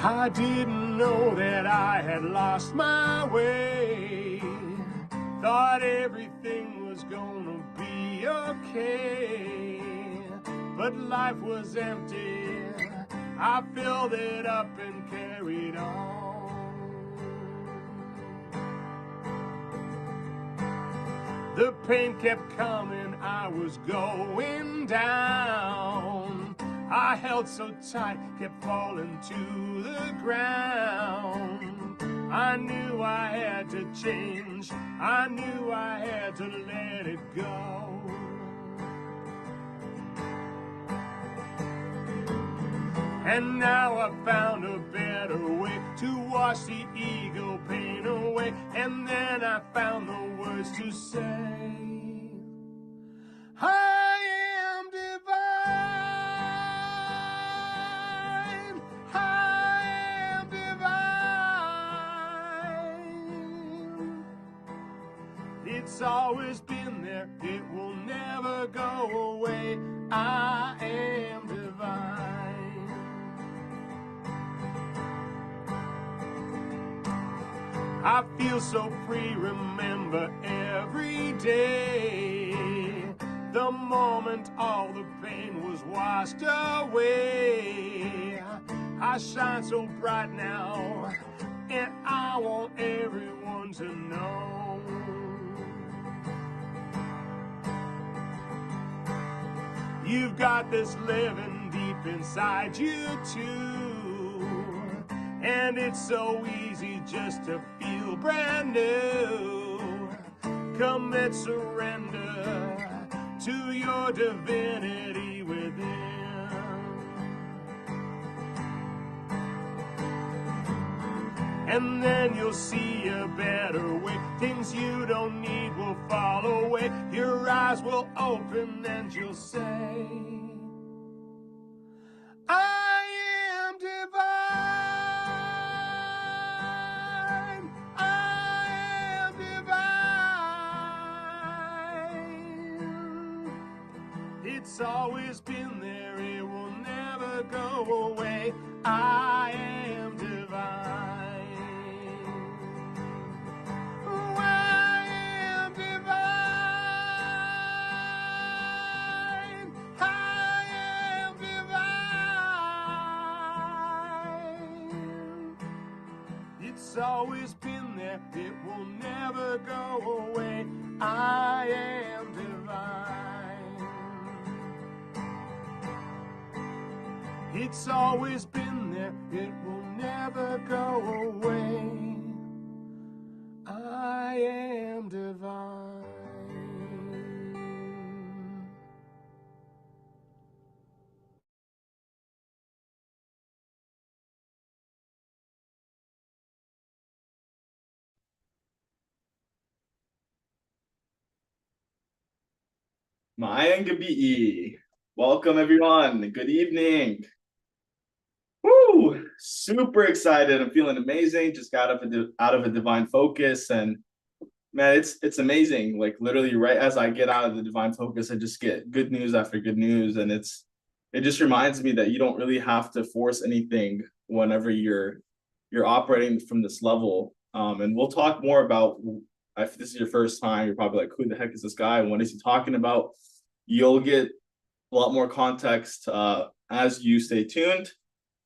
I didn't know that I had lost my way. Thought everything was gonna be okay, but life was empty. I filled it up and carried on. The pain kept coming, I was going down. I held so tight, kept falling to the ground. I knew I had to change, I knew I had to let it go. And now I found a better way to wash the ego pain away. And then I found the words to say, I am divine, I am divine. It's always been there, it will never go away. I am divine. I feel so free, remember every day. The moment all the pain was washed away. I shine so bright now, and I want everyone to know. You've got this living deep inside you too. And it's so easy just to feel brand new. Commit surrender to your divinity within. And then you'll see a better way. Things you don't need will fall away. Your eyes will open and you'll say, I am divine. I am divine. It's always been there, it will never go away. I am divine. Oh, I am divine. I am divine. It's always been there, it will never go away. I am divine. It's always been there, it will never go away. I am divine. IAMDIVINITY. Welcome everyone. Good evening. Woo! Super excited. I'm feeling amazing. Just got out of a divine focus, and man, it's amazing. Like literally, right as I get out of the divine focus, I just get good news after good news, and it just reminds me that you don't really have to force anything whenever you're operating from this level. And we'll talk more about. If this is your first time, you're probably like, who the heck is this guy? What is he talking about? You'll get a lot more context as you stay tuned.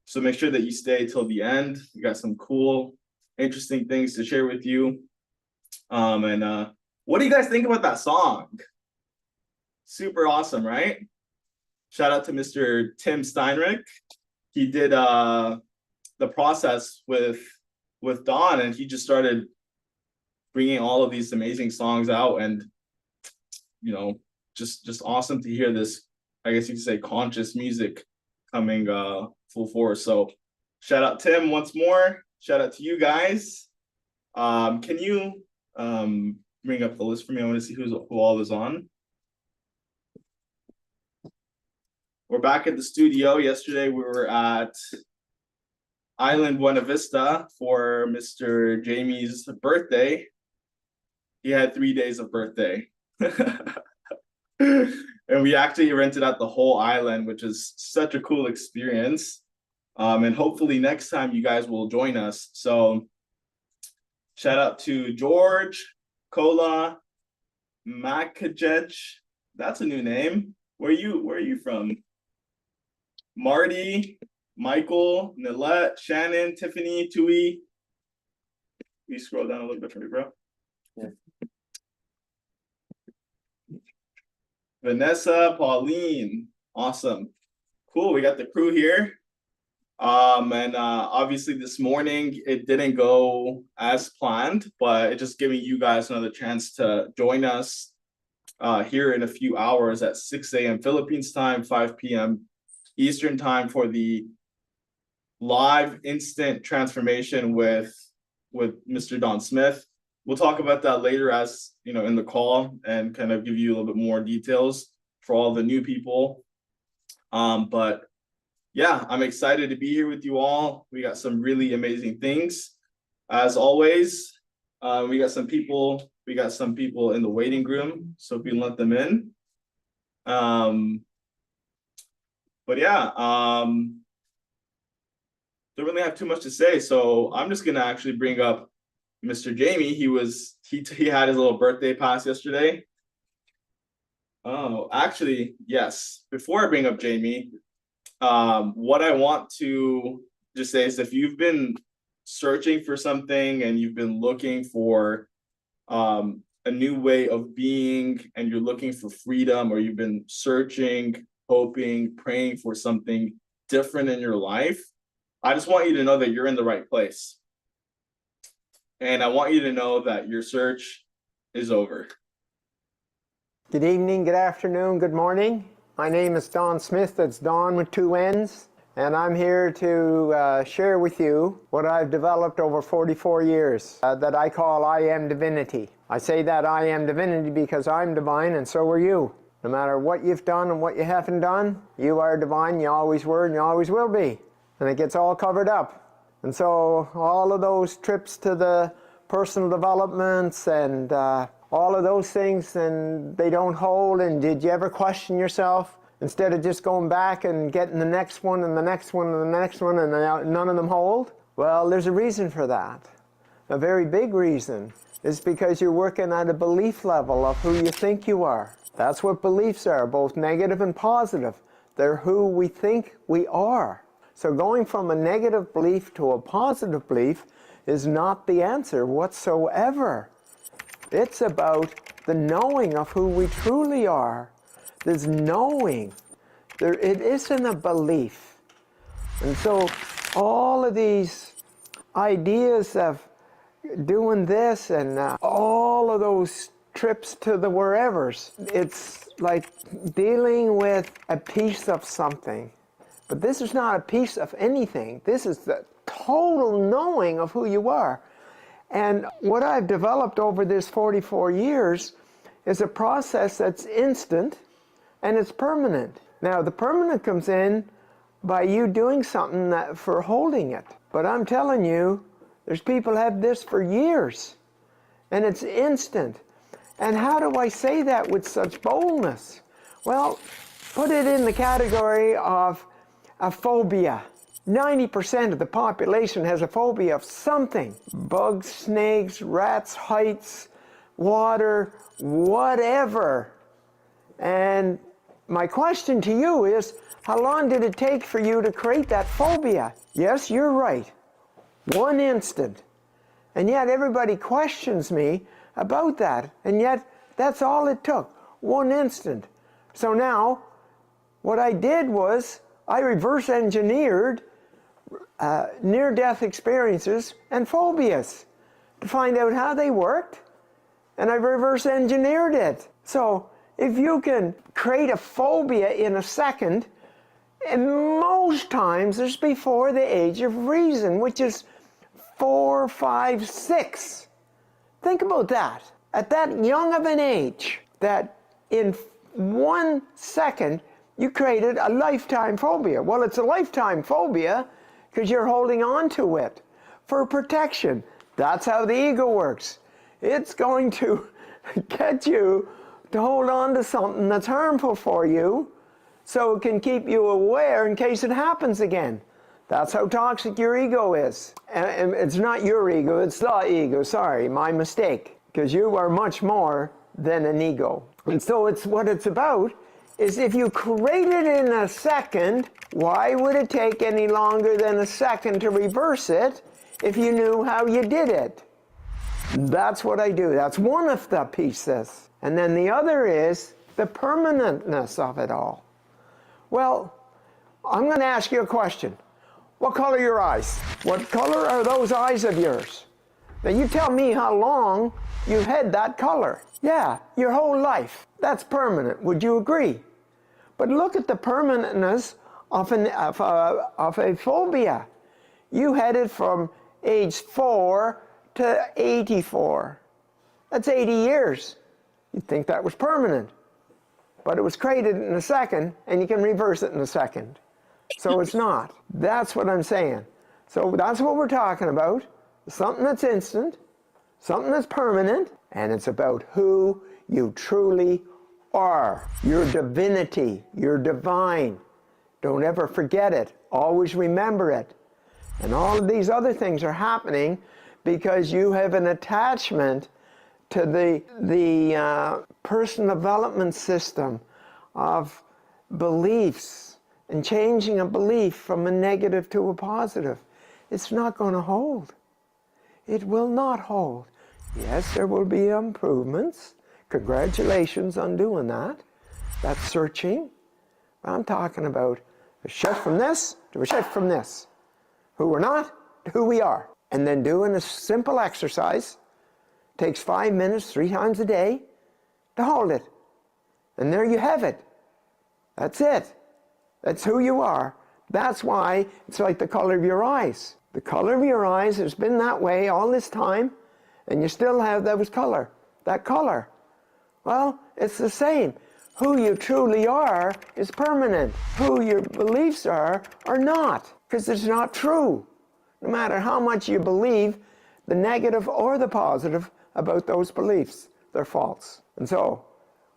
So make sure that you stay till the end. We got some cool, interesting things to share with you. And what do you guys think about that song? Super awesome, right? Shout out to Mr. Tim Steinrich. He did the process with Dawn, and he just started bringing all of these amazing songs out, and you know, just awesome to hear this, I guess you could say, conscious music coming full force. So shout out Tim once more. Shout out to you guys. Can you bring up the list for me? I want to see who all is on. We're back at the studio. Yesterday we were at Island Buena Vista for Mr. Jamie's birthday. He had 3 days of birthday. And we actually rented out the whole island, which is such a cool experience. And hopefully next time you guys will join us. So shout out to George, Kola, Makajech. That's a new name. Where are you from? Marty, Michael, Nilette, Shannon, Tiffany, Tui. Can you scroll down a little bit for me, bro? Yeah. Vanessa, Pauline. Awesome. Cool. We got the crew here. And obviously this morning it didn't go as planned, but it's just giving you guys another chance to join us here in a few hours at 6 a.m. Philippines time, 5 p.m. Eastern time for the live instant transformation with Mr. Don Smith. We'll talk about that later as in the call and kind of give you a little bit more details for all the new people. But yeah, I'm excited to be here with you all. We got some really amazing things. As always, we got some people in the waiting room, so if you let them in. But yeah, don't really have too much to say, so I'm just gonna actually bring up Mr. Jamie. He had his little birthday pass yesterday. Oh, actually, yes. Before I bring up Jamie, what I want to just say is if you've been searching for something and you've been looking for a new way of being and you're looking for freedom, or you've been searching, hoping, praying for something different in your life, I just want you to know that you're in the right place. And I want you to know that your search is over. Good evening, good afternoon, good morning. My name is Don Smith. That's Don with 2 N's. And I'm here to share with you what I've developed over 44 years that I call IAMDIVINITY. I say that I am divinity because I'm divine and so are you. No matter what you've done and what you haven't done, you are divine, you always were and you always will be. And it gets all covered up. And so all of those trips to the personal developments and all of those things, and they don't hold. And did you ever question yourself? Instead of just going back and getting the next one and the next one and the next one and none of them hold? Well, there's a reason for that. A very big reason is because you're working at a belief level of who you think you are. That's what beliefs are, both negative and positive. They're who we think we are. So going from a negative belief to a positive belief is not the answer whatsoever. It's about the knowing of who we truly are. There's knowing. It isn't a belief. And so all of these ideas of doing this and all of those trips to the wherevers, it's like dealing with a piece of something. But this is not a piece of anything. This is the total knowing of who you are. And what I've developed over this 44 years is a process that's instant and it's permanent. Now, the permanent comes in by you doing something for holding it. But I'm telling you, there's people have this for years and it's instant. And how do I say that with such boldness? Well, put it in the category of a phobia. 90% of the population has a phobia of something. Bugs, snakes, rats, heights, water, whatever. And my question to you is, how long did it take for you to create that phobia? Yes, you're right. 1 instant. And yet everybody questions me about that. And yet that's all it took. 1 instant. So now, what I did was, I reverse engineered near-death experiences and phobias to find out how they worked, and I reverse engineered it. So if you can create a phobia in a second, and most times it's before the age of reason, which is 4, 5, 6. Think about that. At that young of an age, that in 1 second, you created a lifetime phobia. Well, it's a lifetime phobia because you're holding on to it for protection. That's how the ego works. It's going to get you to hold on to something that's harmful for you so it can keep you aware in case it happens again. That's how toxic your ego is. And it's not your ego, it's the ego. Sorry, my mistake. Because you are much more than an ego. And so what it's about is if you create it in a second, why would it take any longer than a second to reverse it if you knew how you did it? That's what I do. That's one of the pieces. And then the other is the permanentness of it all. Well, I'm going to ask you a question. What color are your eyes? What color are those eyes of yours? Now you tell me how long you've had that color. Yeah, your whole life. That's permanent. Would you agree? But look at the permanentness of a phobia. You had it from age 4 to 84. That's 80 years. You'd think that was permanent. But it was created in a second, and you can reverse it in a second. So it's not. That's what I'm saying. So that's what we're talking about. Something that's instant, something that's permanent, and it's about who you truly are. Your divinity, your divine. Don't ever forget it. Always remember it. And all of these other things are happening because you have an attachment to the personal development system of beliefs and changing a belief from a negative to a positive. It's not going to hold. It will not hold. Yes, there will be improvements. Congratulations on doing that. That's searching. I'm talking about a shift from this to a shift from this. Who we're not to who we are. And then doing a simple exercise. Takes 5 minutes, 3 times a day to hold it. And there you have it. That's it. That's who you are. That's why it's like the color of your eyes. The color of your eyes has been that way all this time, and you still have that color. Well, it's the same. Who you truly are is permanent. Who your beliefs are not, because it's not true. No matter how much you believe, the negative or the positive about those beliefs, they're false. And so,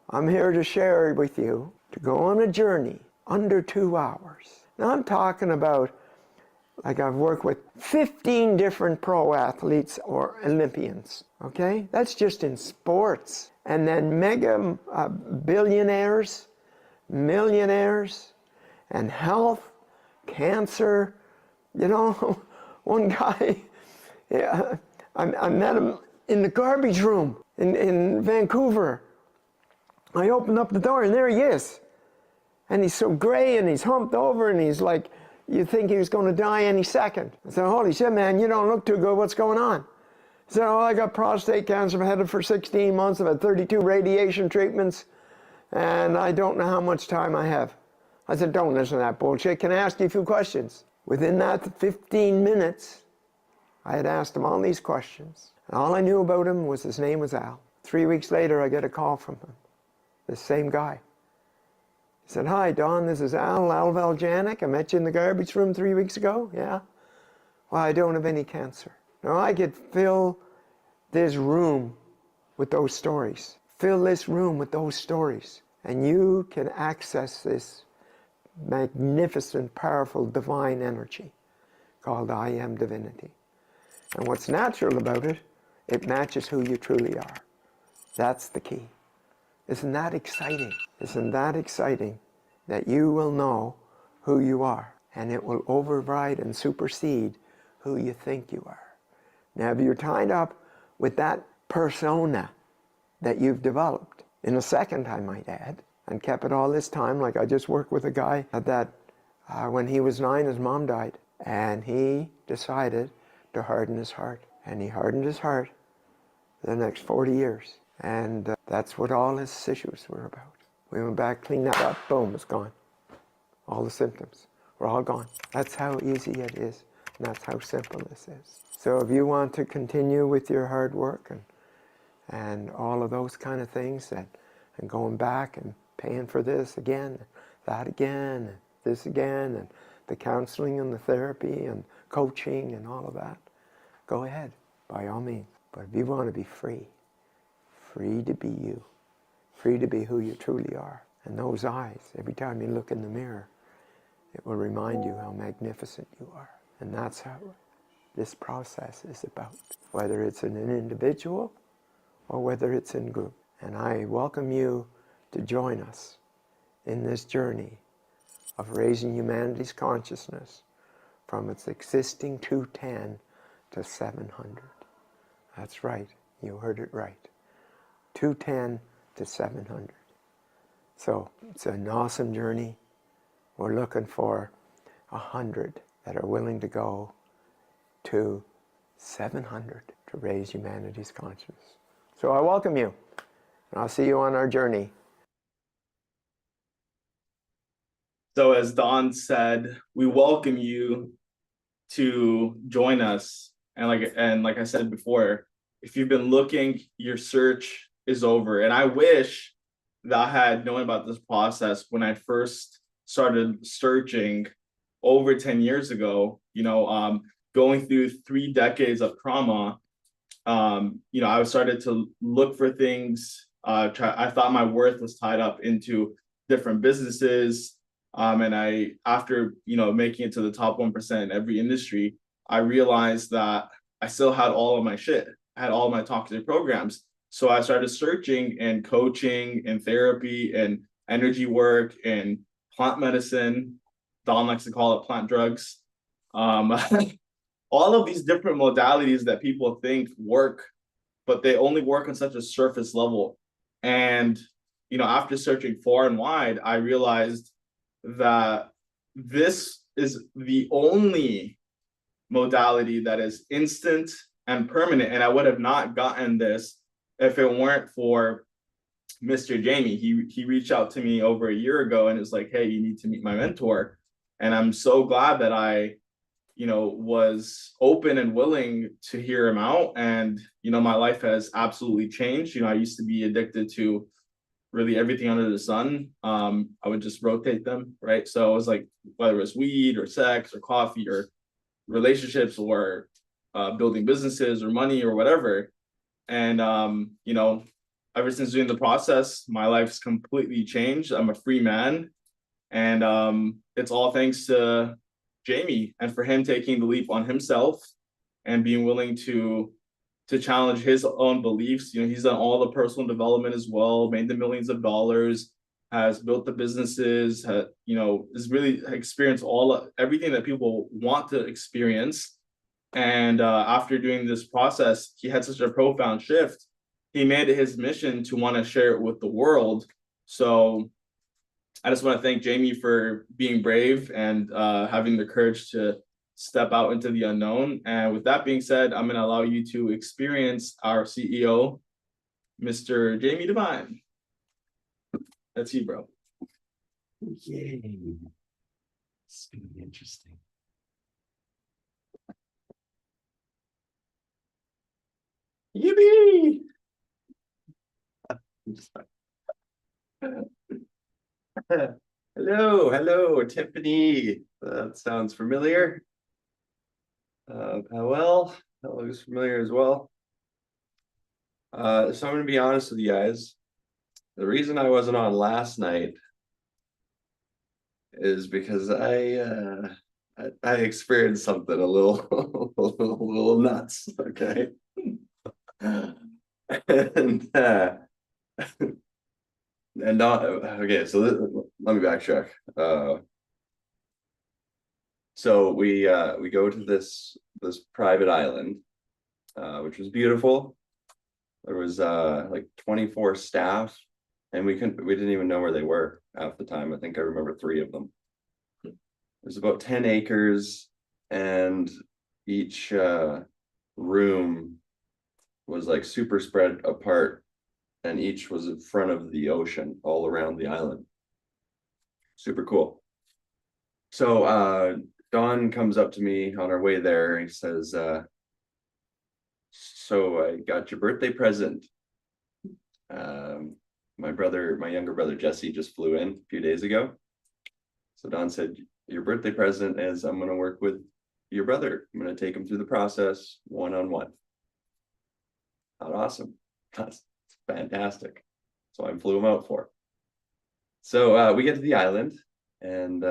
I'm here to share with you to go on a journey under 2 hours. Now I'm talking about, like I've worked with 15 different pro athletes or Olympians, okay? That's just in sports. And then mega billionaires, millionaires, and health, cancer. You know, one guy, yeah, I met him in the garbage room in Vancouver. I opened up the door and there he is. And he's so gray and he's humped over and he's like, you think he was going to die any second. I said, holy shit, man, you don't look too good. What's going on? He said, oh, I got prostate cancer. I've had it for 16 months. I've had 32 radiation treatments. And I don't know how much time I have. I said, don't listen to that bullshit. Can I ask you a few questions? Within that 15 minutes, I had asked him all these questions. And all I knew about him was his name was Al. 3 weeks later, I get a call from him. The same guy. He said, hi, Don, this is Al Valjanic. I met you in the garbage room 3 weeks ago. Yeah? Well, I don't have any cancer. Now, I could fill this room with those stories. Fill this room with those stories. And you can access this magnificent, powerful, divine energy called IAMDIVINITY. And what's natural about it, it matches who you truly are. That's the key. Isn't that exciting? Isn't that exciting that you will know who you are and it will override and supersede who you think you are? Now, if you're tied up with that persona that you've developed, in a second, I might add, and kept it all this time, like I just worked with a guy that when he was 9, his mom died, and he decided to harden his heart. And he hardened his heart for the next 40 years. And that's what all his issues were about. We went back, cleaned that up, boom, it's gone. All the symptoms were all gone. That's how easy it is, and that's how simple this is. So if you want to continue with your hard work and all of those kind of things, and going back and paying for this again, that again, and this again, and the counseling and the therapy and coaching and all of that, go ahead, by all means. But if you want to be free to be you, free to be who you truly are. And those eyes, every time you look in the mirror, It will remind you how magnificent you are. And that's how this process is about, whether it's in an individual or whether it's in group. And I welcome you to join us in this journey of raising humanity's consciousness from its existing 210 to 700. That's right, you heard it right. 210 to 700. So it's an awesome journey. We're looking for 100 that are willing to go to 700 to raise humanity's consciousness. So I welcome you, and I'll see you on our journey. So as Don said, we welcome you to join us. And like I said before, if you've been looking, your search is over. And I wish that I had known about this process when I first started searching over 10 years ago, going through 3 decades of trauma. I started to look for things. I thought my worth was tied up into different businesses. And after making it to the top 1% in every industry, I realized that I still had all of my shit. I had all of my toxic programs. So I started searching and coaching and therapy and energy work and plant medicine. Don likes to call it plant drugs. All of these different modalities that people think work, but they only work on such a surface level. And, after searching far and wide, I realized that this is the only modality that is instant and permanent. And I would have not gotten this if it weren't for Mr. Jamie. He reached out to me over a year ago and is like, hey, you need to meet my mentor. And I'm so glad that I was open and willing to hear him out. And, my life has absolutely changed. I used to be addicted to really everything under the sun. I would just rotate them, right? So it was like, whether it was weed or sex or coffee or relationships or building businesses or money or whatever. And, ever since doing the process, my life's completely changed. I'm a free man. And it's all thanks to Jamie and for him taking the leap on himself and being willing to challenge his own beliefs. He's done all the personal development as well, made the millions of dollars, has built the businesses, has really experienced everything that people want to experience. And after doing this process, he had such a profound shift. He made it his mission to want to share it with the world. So I just want to thank Jamie for being brave and having the courage to step out into the unknown. And with that being said, I'm going to allow you to experience our CEO, Mr. Jamie Divine. That's you, bro. Yay. It's going to be interesting. Yippee! Hello, Tiffany. That sounds familiar. Well, that looks familiar as well. So I'm going to be honest with you guys. The reason I wasn't on last night is because I experienced something a little a little nuts. Okay. and okay, so let me backtrack. So we go to this private island, which was beautiful. There was like 24 staff, and we didn't even know where they were half the time. I think I remember 3 of them. There's about 10 acres, and each room was like super spread apart, and each was in front of the ocean all around the island. Super cool. So Don comes up to me on our way there. He says, so I got your birthday present. My younger brother Jesse just flew in a few days ago. So Don said, your birthday present is I'm going to work with your brother. I'm going to take him through the process one-on-one. Awesome. That's fantastic. So I flew him out for. So we get to the island, and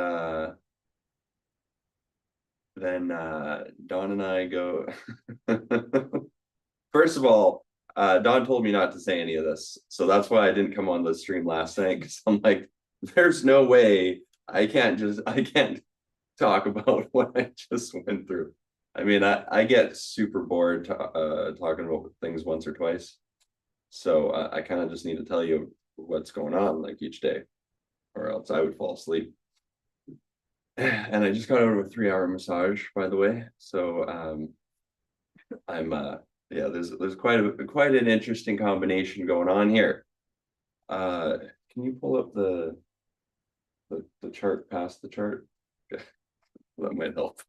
then Dawn and I go. First of all, Dawn told me not to say any of this, so that's why I didn't come on the stream last night, because I'm like, there's no way I can't talk about what I just went through. I mean, I get super bored talking about things once or twice, so I kind of just need to tell you what's going on like each day, or else I would fall asleep. And I just got out of a 3-hour massage, by the way. So I'm yeah, there's quite an interesting combination going on here. Can you pull up the chart past the chart? That might help.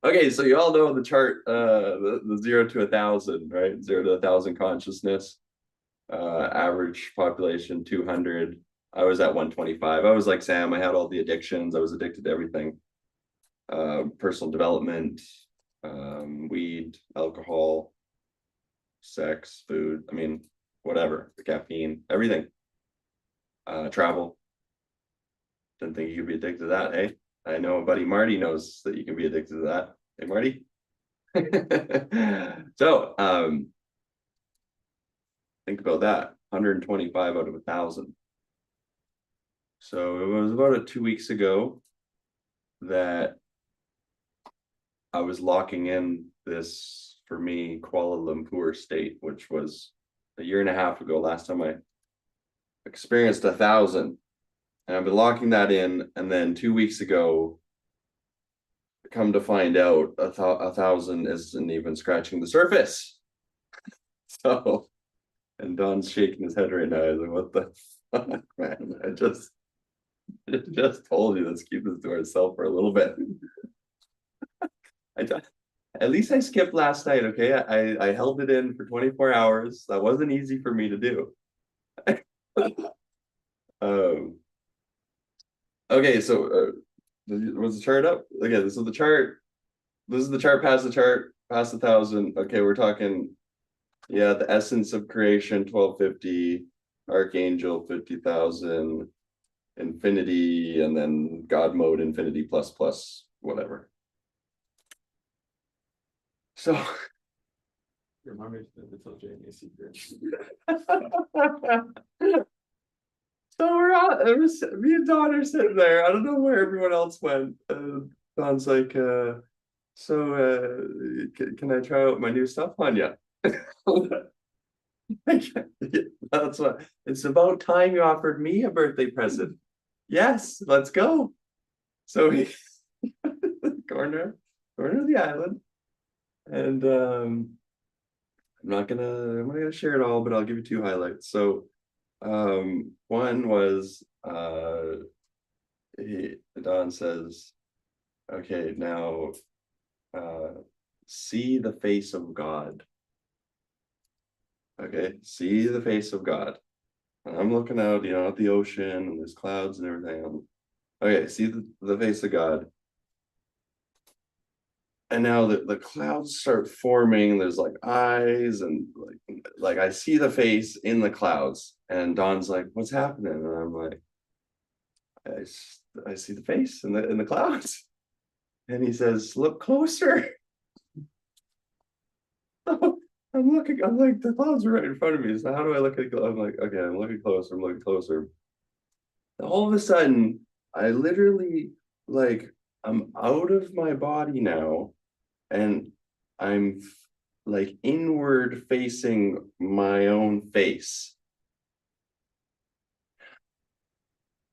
Okay, so you all know the chart, the 0 to 1,000, right? 0 to 1,000 consciousness, average population 200. I was at 125. I was like Sam. I had all the addictions. I was addicted to everything. Personal development, weed, alcohol, sex, food. I mean, whatever. The caffeine, everything. Travel. Didn't think you could be addicted to that, hey? I know buddy Marty knows that you can be addicted to that. Hey, Marty? So, think about that. 125 out of 1,000. So it was about 2 weeks ago that I was locking in this, for me, Kuala Lumpur state, which was a 1.5 years ago, last time I experienced 1,000. And I've been locking that in, and then 2 weeks ago, come to find out, 1,000 isn't even scratching the surface. So, and Don's shaking his head right now. He's like, what the fuck, man? I just told you, let's keep this to ourselves for a little bit. At least I skipped last night, okay? I held it in for 24 hours. That wasn't easy for me to do. Okay, so was the chart up? Okay, this is the chart. This is the chart past 1,000. Okay, we're talking, yeah, the essence of creation, 1250, archangel, 50,000, infinity, and then God mode, infinity plus whatever. So remind me to tell Jamie a secret. So we're all, me and Dawn are sitting there. I don't know where everyone else went. Dawn's like, can I try out my new stuff on you? That's what, it's about time you offered me a birthday present. Yes, let's go. So we corner of the island, and I'm not gonna share it all, but I'll give you 2 highlights. So one was Don says, okay, now see the face of God. Okay, see the face of God. And I'm looking out, at the ocean, and there's clouds and everything. Okay, see the face of God. And now the clouds start forming. There's like eyes, and like I see the face in the clouds. And Don's like, "What's happening?" And I'm like, "I see the face in the clouds." And he says, "Look closer." I'm looking. I'm like, the clouds are right in front of me. So how do I look at the? I'm like, okay, I'm looking closer. I'm looking closer. And all of a sudden, I literally I'm out of my body now. And I'm like inward facing my own face.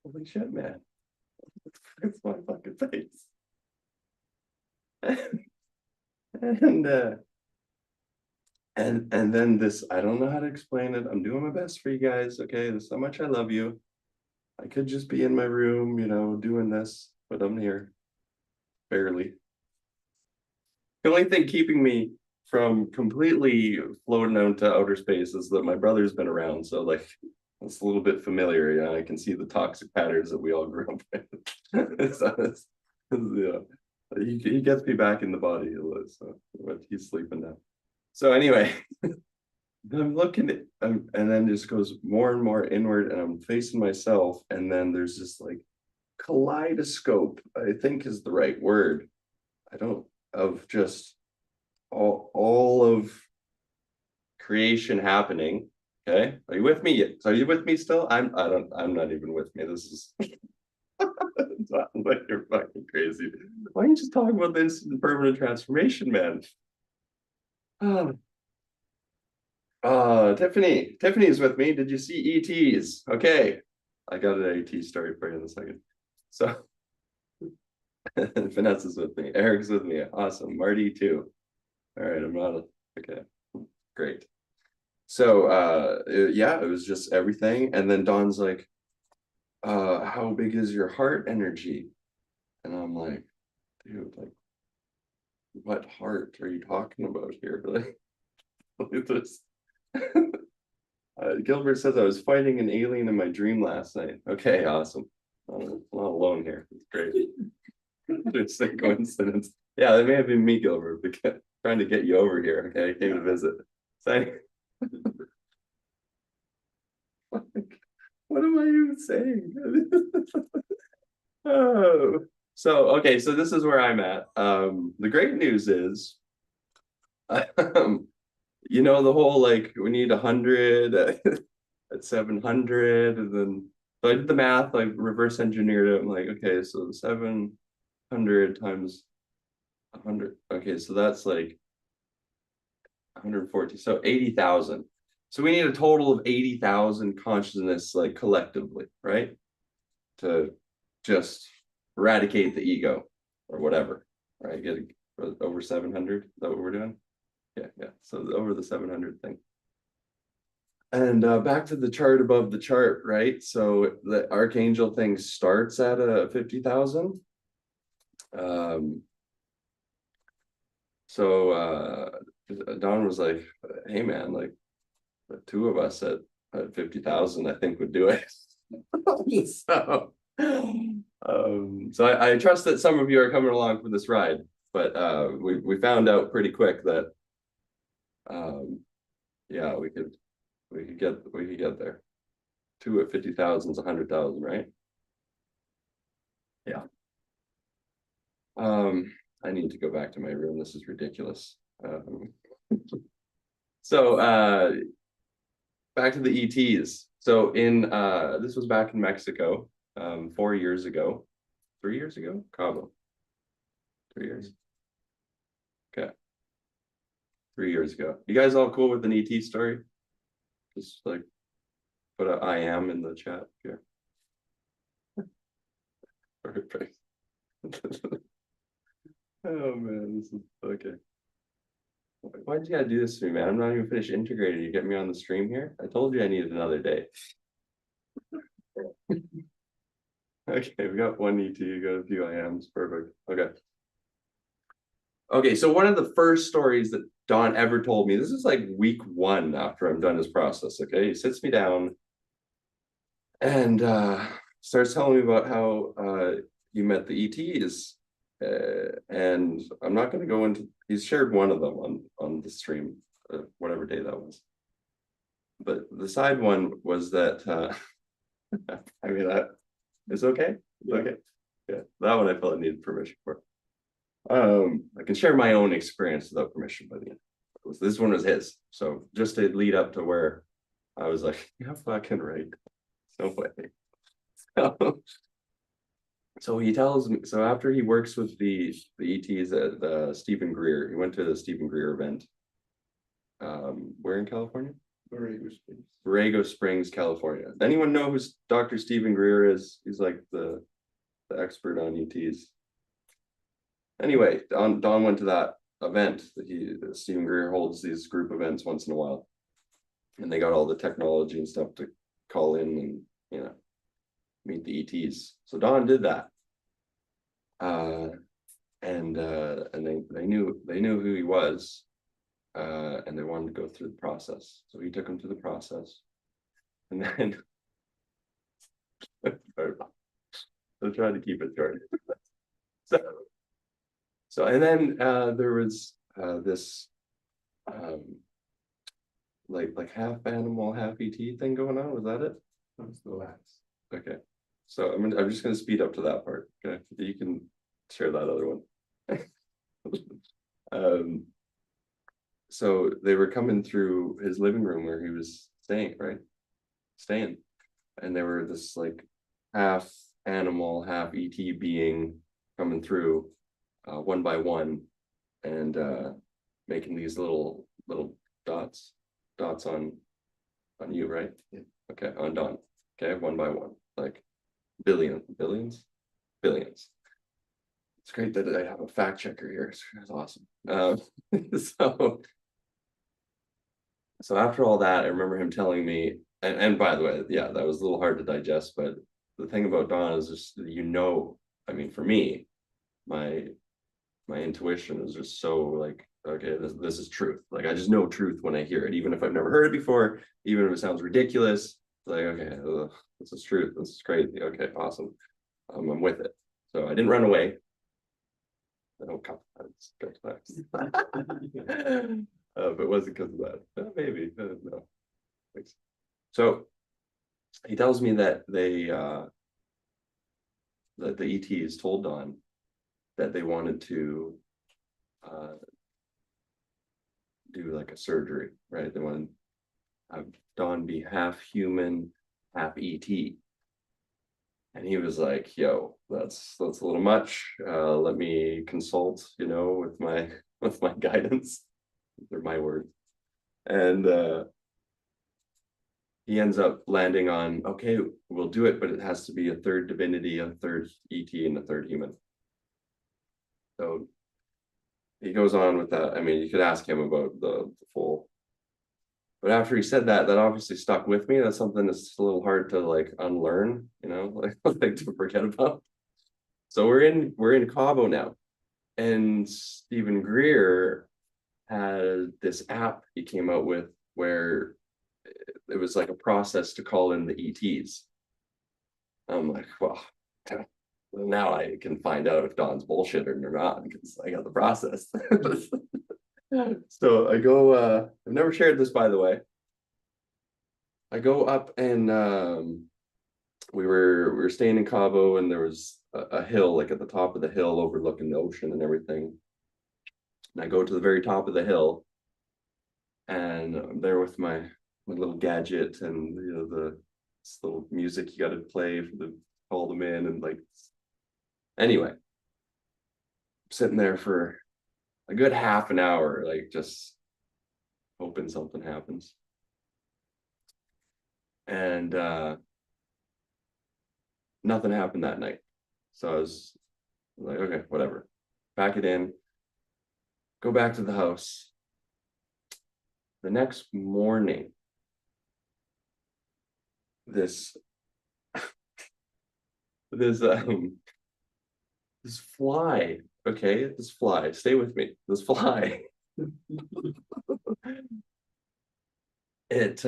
Holy shit, man. It's my fucking face. And then this, I don't know how to explain it. I'm doing my best for you guys, okay? This is how much I love you. I could just be in my room, doing this, but I'm here. Barely. The only thing keeping me from completely floating out to outer space is that my brother's been around, so it's a little bit familiar. I can see the toxic patterns that we all grew up with. He gets me back in the body, so but he's sleeping now. So anyway, I'm looking at, and then just goes more and more inward, and I'm facing myself, and then there's this kaleidoscope, I think is the right word. I don't, of just all of creation happening. Okay, are you with me? Are you with me still? I'm not even with me. This is like you're fucking crazy. Why don't you just talk about this in permanent transformation, man? Tiffany's with me. Did you see ETs? Okay, I got an ET story for you in a second. So Vanessa's with me. Eric's with me. Awesome. Marty too. All right, I'm not okay. Great. So yeah, it was just everything. And then Dawn's like, how big is your heart energy? And I'm like, dude, like, what heart are you talking about here? Like this. Gilbert says I was fighting an alien in my dream last night. Okay, awesome. I'm not alone here. It's great. It's a coincidence. Yeah, that may have been me, Gilbert, because trying to get you over here. Okay, I came to visit. Saying, what am I even saying? Oh, so okay, so this is where I'm at. The great news is, you know, the whole like we need 100 at 700, and then so I did the math, like reverse engineered it. I'm like, okay, so 700 times 100. Okay, so that's like 140, so 80,000. So we need a total of 80,000 consciousness, like collectively, right? To just eradicate the ego or whatever, right? Get over 700. Is that what we're doing? Yeah. So over the 700 thing. And back to the chart above the chart, right? So the archangel thing starts at 50,000. So Don was like, hey man, like the two of us at 50,000, I think would do it. So I trust that some of you are coming along for this ride, but we found out pretty quick that yeah, we could get there. Two at 50,000 is 100,000, right? Yeah. I need to go back to my room. This is ridiculous. So back to the ETs. So in this was back in Mexico, 4 years ago, 3 years ago, Cabo. 3 years. Okay. 3 years ago. You guys all cool with an ET story? Just like put a I am in the chat here. Perfect. Oh man, this is okay. Why'd you gotta do this to me, man? I'm not even finished integrated. You get me on the stream here? I told you I needed another day. Okay, we got one ET, you got a few IAMs. Perfect. Okay, so one of the first stories that Don ever told me, this is like week 1 after I'm done his process. Okay, he sits me down and starts telling me about how you met the ETs. And I'm not going to go into, he's shared one of them on the stream, whatever day that was. But the side one was that, I mean, it's okay. It's okay. Yeah, that one I felt I needed permission for. I can share my own experience without permission, but yeah, this one was his. So just to lead up to where I was like, yeah, fucking right. No way. So he tells me, so after he works with the ETs at Stephen Greer, he went to the Stephen Greer event. Where in California? Borrego Springs, California. Anyone know who Dr. Stephen Greer is? He's like the expert on ETs. Anyway, Don went to that event that Stephen Greer holds these group events once in a while. And they got all the technology and stuff to call in and, you know, meet the ETs. So Don did that. And they knew who he was, and they wanted to go through the process. So he took him through the process. And then I'll try to keep it short. So and then there was this like half animal, half ET thing going on. Was that it? That was the last. Okay. So I'm just gonna speed up to that part. Okay, you can share that other one. So they were coming through his living room where he was staying, right? Staying, and they were this like half animal, half ET being coming through, one by one, and making these little dots on you, right? Yeah. Okay, on Don. Okay, one by one, like billions. It's great that I have a fact checker here. It's awesome. So after all that, I remember him telling me, and by the way, yeah, that was a little hard to digest, but the thing about Don is just, I mean, for me, my intuition is just so like, okay, this is truth. Like, I just know truth when I hear it, even if I've never heard it before, even if it sounds ridiculous. Like, okay, this is truth. This is crazy. Okay, awesome. I'm with it. So I didn't run away. I don't come. If it wasn't because of that, maybe no. Thanks. So he tells me that that the ETs told Don that they wanted to do like a surgery, right? They wanted to have Don be half human, half ET. And he was like, yo, that's a little much. Let me consult, with my guidance. They're my words. And he ends up landing on, okay, we'll do it, but it has to be a third divinity, a third ET, and a third human. So he goes on with that. I mean, you could ask him about the full. But after he said that, that obviously stuck with me. That's something that's a little hard to like unlearn, like to forget about. So we're in Cabo now, and Stephen Greer had this app he came out with where it was like a process to call in the ETs. I'm like, well, now I can find out if Don's bullshitting or not because I got the process. So I go, I've never shared this, by the way. I go up and we were staying in Cabo, and there was a hill, like at the top of the hill overlooking the ocean and everything. And I go to the very top of the hill, and I'm there with my little gadget and this little music you got to play to call them in, and like, anyway, I'm sitting there for a good half an hour, like just hoping something happens. And nothing happened that night. So I was like, okay, whatever. Pack it in, go back to the house. The next morning, this fly, okay, this fly, stay with me, this fly. It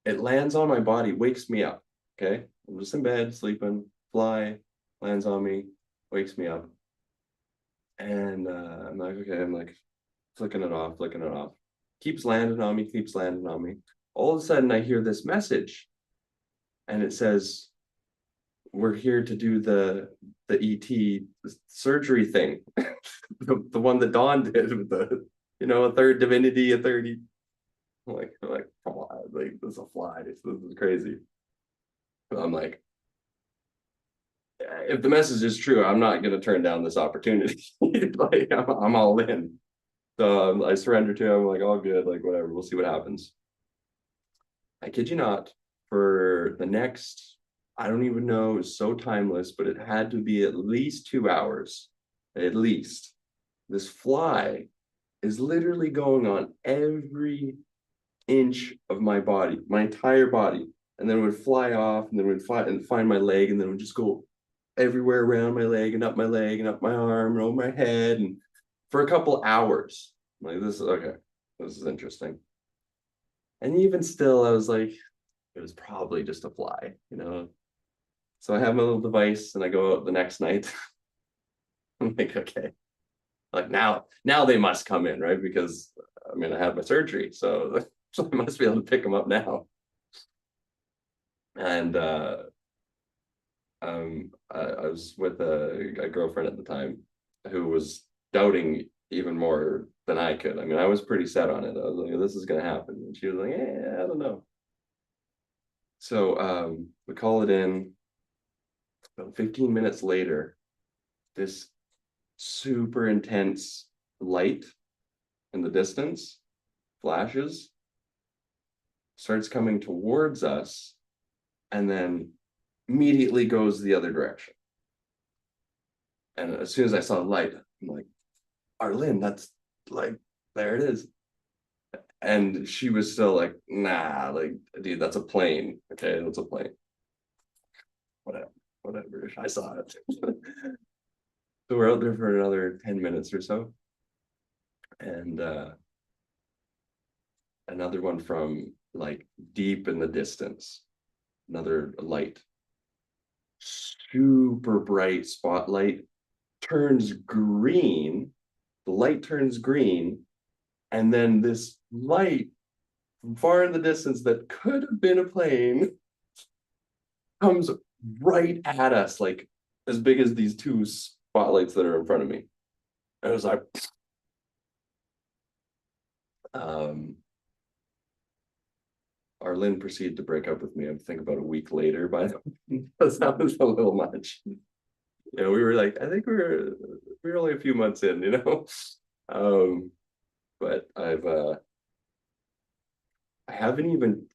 lands on my body, wakes me up. Okay, I'm just in bed sleeping, fly lands on me, wakes me up, and I'm like, okay, I'm like flicking it off, keeps landing on me. All of a sudden I hear this message, and it says, we're here to do the ET surgery thing. the one that Dawn did with the, a third divinity, a third. I'm like, come on, like, this is a fly. This is crazy. I'm like, if the message is true, I'm not going to turn down this opportunity. Like, I'm all in. So I surrender to him. I'm like, all good, like, whatever, we'll see what happens. I kid you not, for the next, I don't even know, it was so timeless, but it had to be at least 2 hours, at least. This fly is literally going on every inch of my body, my entire body, and then it would fly off, and then would fly and find my leg, and then it would just go everywhere around my leg and up my leg and up my arm and over my head, and for a couple hours. I'm like, this is okay, this is interesting. And even still, I was like, it was probably just a fly, So I have my little device, and I go out the next night. I'm like, okay, like now they must come in, right? Because I had my surgery, so I must be able to pick them up now. And I was with a girlfriend at the time who was doubting even more than I could. I mean, I was pretty set on it. I was like, this is gonna happen. And she was like, I don't know. So we call it in. About 15 minutes later, this super intense light in the distance flashes, starts coming towards us, and then immediately goes the other direction. And as soon as I saw the light, I'm like, Arlene, that's like, there it is. And she was still like, nah, like, dude, that's a plane. Okay, that's a plane. Whatever. I saw it. So we're out there for another 10 minutes or so. And another one from like deep in the distance, another light, super bright spotlight, turns green. The light turns green, and then this light from far in the distance that could have been a plane comes right at us, like as big as these two spotlights that are in front of me. And I was like, Arlene proceeded to break up with me, I think about a week later, but that was a little much. You know, we were like, I think we were only a few months in, you know. But I haven't even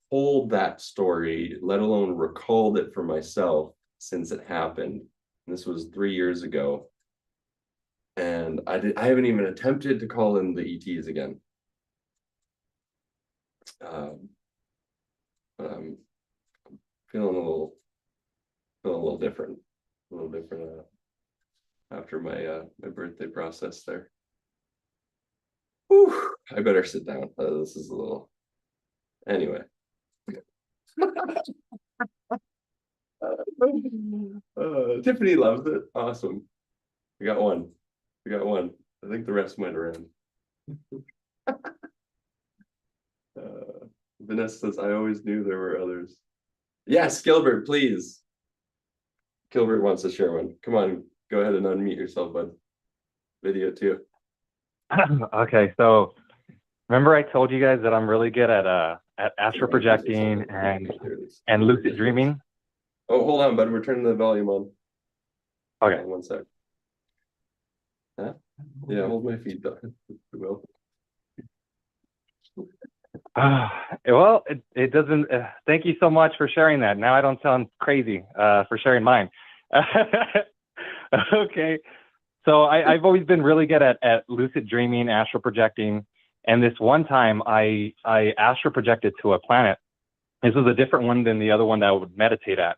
told that story, let alone recalled it for myself since it happened. And this was 3 years ago. And I haven't even attempted to call in the ETs again. But I'm feeling a little different, after my my birthday process there. Whew, I better sit down. This is a little. Anyway. Tiffany loves it. Awesome. We got one. I think the rest went around. Vanessa says, I always knew there were others. Yes, Gilbert, please. Gilbert wants to share one. Come on, go ahead and unmute yourself, bud. Video too. Okay, so remember I told you guys that I'm really good at astral projecting and lucid dreaming? Oh, hold on, bud. We're turning the volume on. Okay. One sec. Huh? Yeah, hold my feet down. Will. Well, it doesn't. Thank you so much for sharing that. Now I don't sound crazy for sharing mine. Okay, so I've always been really good at lucid dreaming, astral projecting, and this one time I astral projected to a planet. This was a different one than the other one that I would meditate at,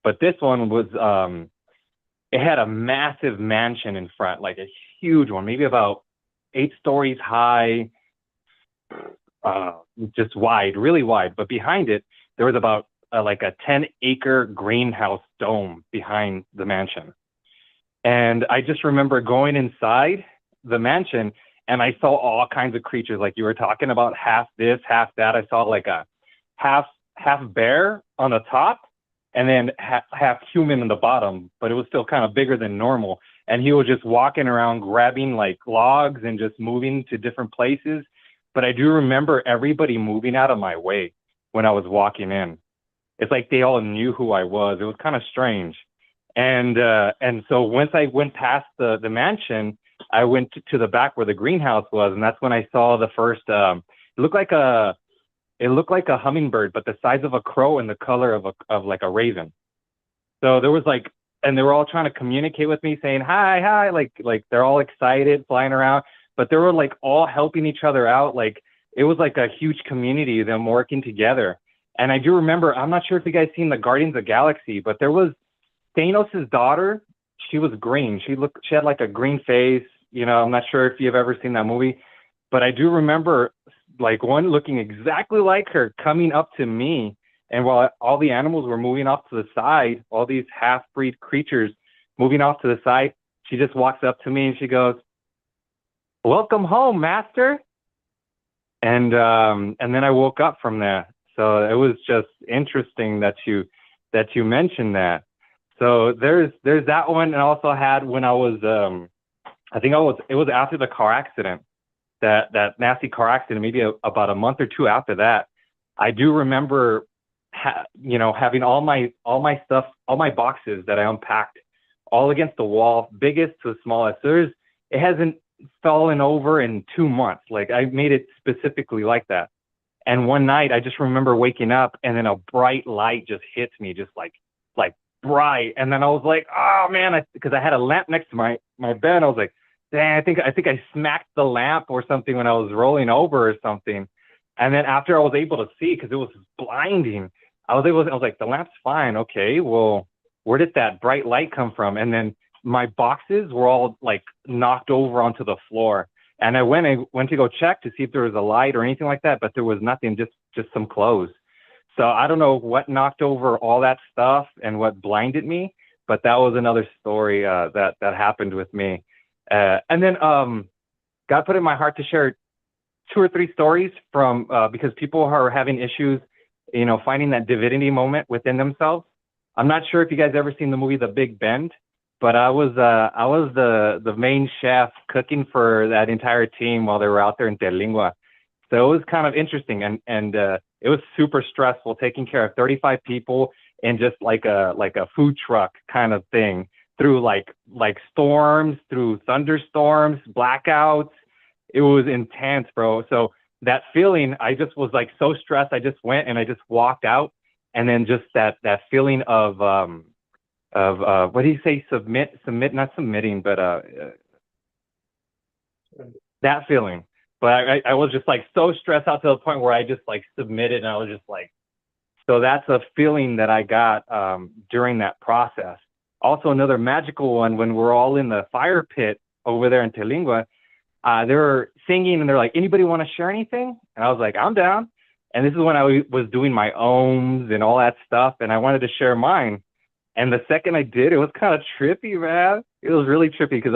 but this one was it had a massive mansion in front, like a huge one, maybe about 8 stories high. Just wide, really wide. But behind it, there was about like a 10-acre greenhouse dome behind the mansion. And I just remember going inside the mansion and I saw all kinds of creatures, like you were talking about, half this, half that. I saw like a half bear on the top and then half human on the bottom, but it was still kind of bigger than normal. And he was just walking around grabbing like logs and just moving to different places. But I do remember everybody moving out of my way when I was walking in. It's like they all knew who I was. It was kind of strange. And so once I went past the mansion, I went to the back where the greenhouse was, and that's when I saw the first. It looked like a hummingbird, but the size of a crow and the color of like a raven. So there was like, and they were all trying to communicate with me, saying hi, like they're all excited, flying around. But they were like all helping each other out. Like it was like a huge community of them working together. And I do remember, I'm not sure if you guys seen the Guardians of the Galaxy, but there was Thanos' daughter. She was green. She had like a green face. You know, I'm not sure if you've ever seen that movie, but I do remember like one looking exactly like her coming up to me. And while all the animals were moving off to the side, all these half-breed creatures moving off to the side, she just walks up to me and she goes, "Welcome home, master." And then I woke up from that. So it was just interesting that you mentioned that. So there's that one, and I also had when I was it was after the car accident, that nasty car accident, maybe about a month or two after that. I do remember having all my stuff, all my boxes that I unpacked, all against the wall, biggest to smallest. It hasn't fallen over in 2 months. Like, I made it specifically like that. And one night I just remember waking up, and then a bright light just hits me, just like bright. And then I was like, oh man, because I had a lamp next to my bed. I was like, dang, I think I smacked the lamp or something when I was rolling over or something. And then after I was able to see, because it was blinding, I was like, the lamp's fine. Okay, well, where did that bright light come from? And then my boxes were all like knocked over onto the floor. And I went to go check to see if there was a light or anything like that, but there was nothing, just some clothes. So I don't know what knocked over all that stuff and what blinded me, but that was another story that happened with me. And then God put in my heart to share 2 or 3 stories from because people are having issues, finding that divinity moment within themselves. I'm not sure if you guys ever seen the movie The Big Bend, but I was the main chef cooking for that entire team while they were out there in Terlingua. So it was kind of interesting, and it was super stressful taking care of 35 people in just like a food truck kind of thing, through like storms, through thunderstorms, blackouts. It was intense, bro. So that feeling, I just was like so stressed. I just went and I just walked out, and then just that feeling of what do you say? Submit, not submitting, but that feeling. But I was just like so stressed out to the point where I just like submitted, and I was just like, so that's a feeling that I got during that process. Also, another magical one, when we're all in the fire pit over there in Terlingua, they were singing, and they're like, anybody want to share anything? And I was like, I'm down. And this is when I was doing my ohms and all that stuff, and I wanted to share mine. And the second I did, it was kind of trippy, man. It was really trippy because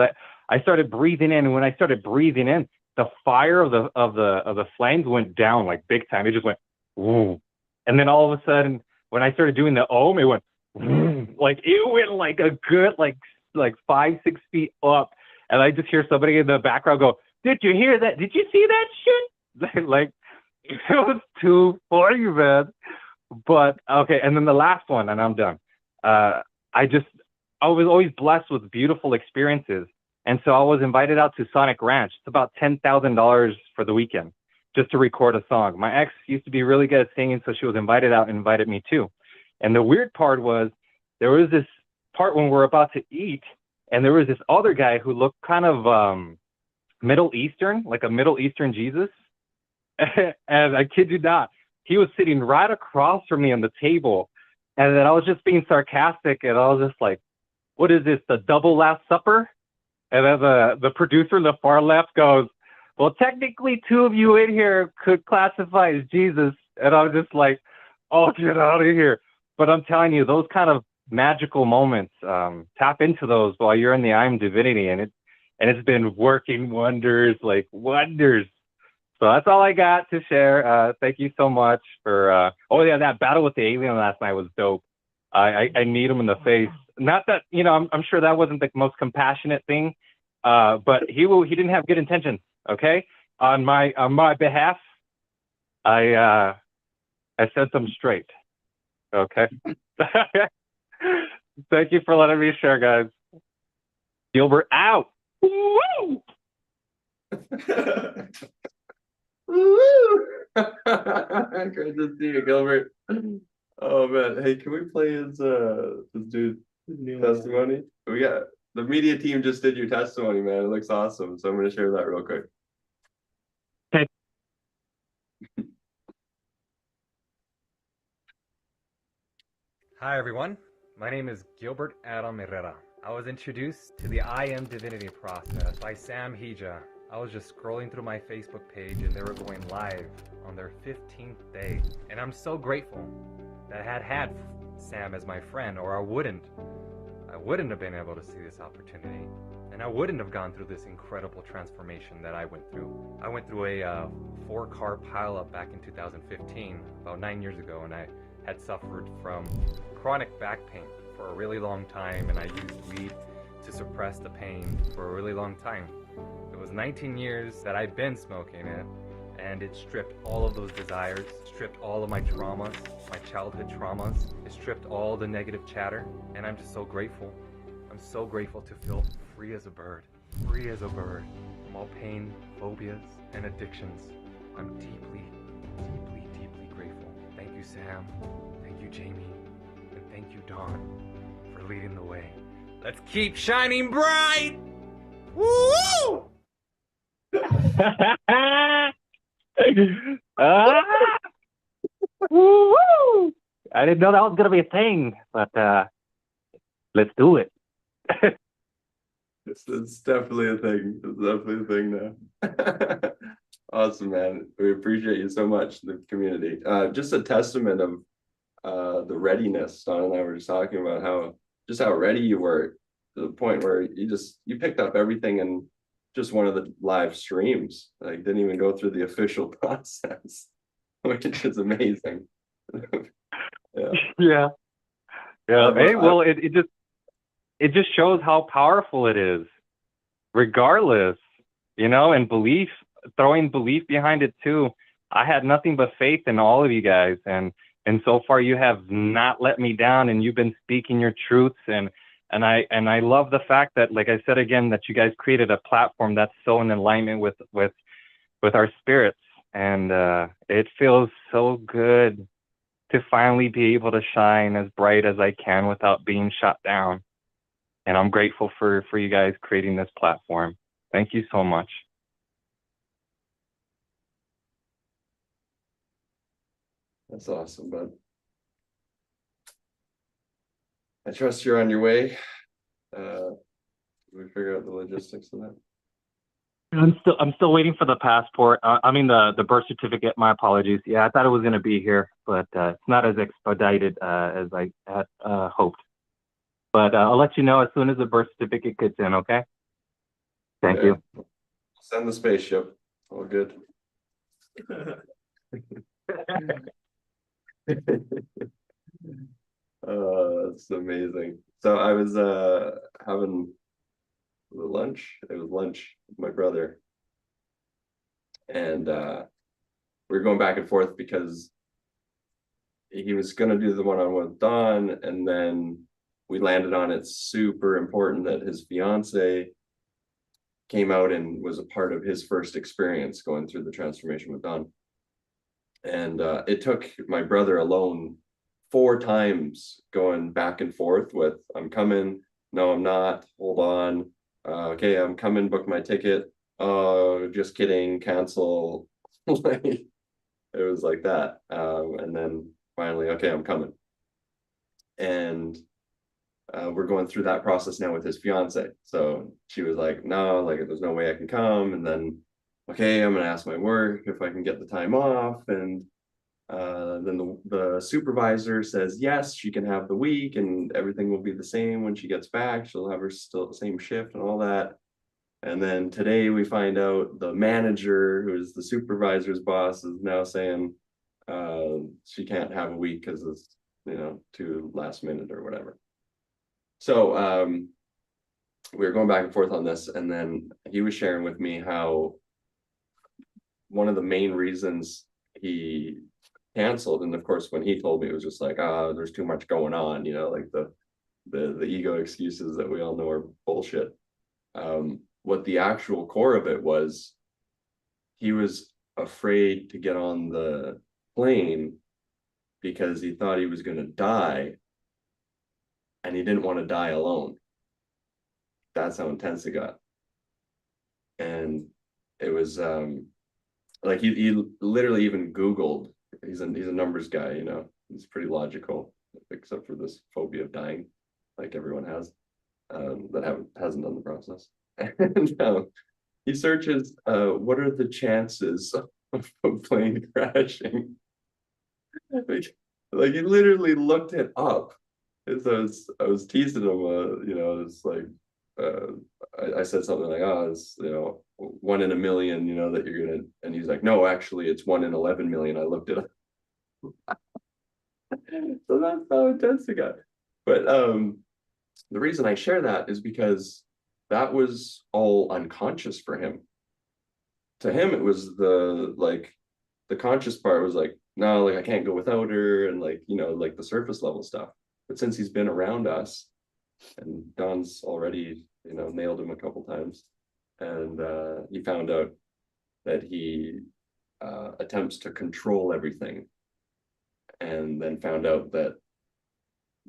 I started breathing in, and when I started breathing in, the fire of the flames went down like big time. It just went, woo. And then all of a sudden, when I started doing the ohm, it went, woo. Like it went like a good like 5-6 feet up. And I just hear somebody in the background go, did you hear that? Did you see that shit? Like, it was too funny, man. But okay, and then the last one, and I'm done. I was always blessed with beautiful experiences. And so I was invited out to Sonic Ranch. It's about $10,000 for the weekend just to record a song. My ex used to be really good at singing, so she was invited out and invited me too. And the weird part was, there was this part when we're about to eat, and there was this other guy who looked kind of Middle Eastern, like a Middle Eastern Jesus. And I kid you not, he was sitting right across from me on the table. And then I was just being sarcastic, and I was just like, what is this, the double Last Supper? And then the producer in the far left goes, well, technically 2 of you in here could classify as Jesus. And I was just like, oh, get out of here. But I'm telling you, those kind of magical moments, tap into those while you're in the I Am Divinity, and it's been working wonders, like wonders. So that's all I got to share. Thank you so much for, oh yeah, that battle with the alien last night was dope. I need him in the face. Not that, I'm sure that wasn't the most compassionate thing, but he didn't have good intentions. Okay. On my behalf, I set them straight. Okay. Thank you for letting me share, guys. Gilbert out. Woo! Woo! Great to see you, Gilbert. Oh man, hey, can we play his dude's testimony? We got the media team just did your testimony, man. It looks awesome. So I'm gonna share that real quick. Okay. Hi everyone, my name is Gilbert Adam Herrera. I was introduced to the I Am Divinity process by Sam Hija. I was just scrolling through my Facebook page and they were going live on their 15th day. And I'm so grateful that I had Sam as my friend, or I wouldn't have been able to see this opportunity. And I wouldn't have gone through this incredible transformation that I went through. I went through a 4-car pileup back in 2015, about 9 years ago, and I had suffered from chronic back pain for a really long time, and I used weed to suppress the pain for a really long time. It was 19 years that I've been smoking it, and it stripped all of those desires, stripped all of my traumas, my childhood traumas. It stripped all the negative chatter, and I'm just so grateful. I'm so grateful to feel free as a bird, free as a bird from all pain, phobias, and addictions. I'm deeply, deeply, deeply grateful. Thank you, Sam. Thank you, Jamie. And thank you, Dawn, for leading the way. Let's keep shining bright! Woo! Woo-hoo! I didn't know that was gonna be a thing, but let's do it. It's definitely a thing. It's definitely a thing now. Awesome, man. We appreciate you so much, the community. Just a testament of the readiness. Don and I were just talking about how ready you were, to the point where you picked up everything in just one of the live streams. Like, didn't even go through the official process, which is amazing. Yeah. Hey, well, it just shows how powerful it is, regardless, and belief, throwing belief behind it too. I had nothing but faith in all of you guys, and so far you have not let me down, and you've been speaking your truths, and I love the fact that, like I said again, that you guys created a platform that's so in alignment with our spirits, and it feels so good to finally be able to shine as bright as I can without being shut down. And I'm grateful for you guys creating this platform. Thank you so much. That's awesome, bud. I trust you're on your way. We figure out the logistics of that. I'm still waiting for the passport. I mean the birth certificate. My apologies. Yeah, I thought it was going to be here, but it's not as expedited as I had hoped. But I'll let you know as soon as the birth certificate gets in. Okay. Thank you. Send the spaceship. All good. It's amazing. So I was having lunch. It was lunch with my brother, and we were going back and forth because he was going to do the one-on-one with Dawn, and then we landed on it's super important that his fiance came out and was a part of his first experience going through the transformation with Dawn. And it took my brother alone 4 times going back and forth with, I'm coming, no, I'm not, hold on, okay, I'm coming, book my ticket, oh, just kidding, cancel. Like, it was like that. And then finally, okay, I'm coming. And we're going through that process now with his fiance. So she was like, no, like, there's no way I can come. And then, okay, I'm gonna ask my work if I can get the time off. And then the supervisor says yes, she can have the week and everything will be the same when she gets back. She'll have her still the same shift and all that. And then today we find out the manager, who is the supervisor's boss, is now saying she can't have a week because it's too last minute or whatever. So we were going back and forth on this, and then he was sharing with me how one of the main reasons he canceled, and of course when he told me, it was just like, there's too much going on, like the ego excuses that we all know are bullshit. What the actual core of it was, he was afraid to get on the plane because he thought he was going to die, and he didn't want to die alone. That's how intense it got. And it was like he literally even Googled, he's a numbers guy, he's pretty logical, except for this phobia of dying, like everyone has, that hasn't done the process. And he searches, what are the chances of a plane crashing? Like he literally looked it up. And so I was teasing him, it's like, I said something like, it's 1 in a million, that you're gonna, and he's like, no, actually it's 1 in 11 million. I looked it up. So that's how intense it got. But the reason I share that is because that was all unconscious for him. To him, it was the conscious part was like, no, like I can't go without her, and like, you know, like the surface level stuff. But since he's been around us, and Don's already, you know, nailed him a couple times, and he found out that he attempts to control everything, and then found out that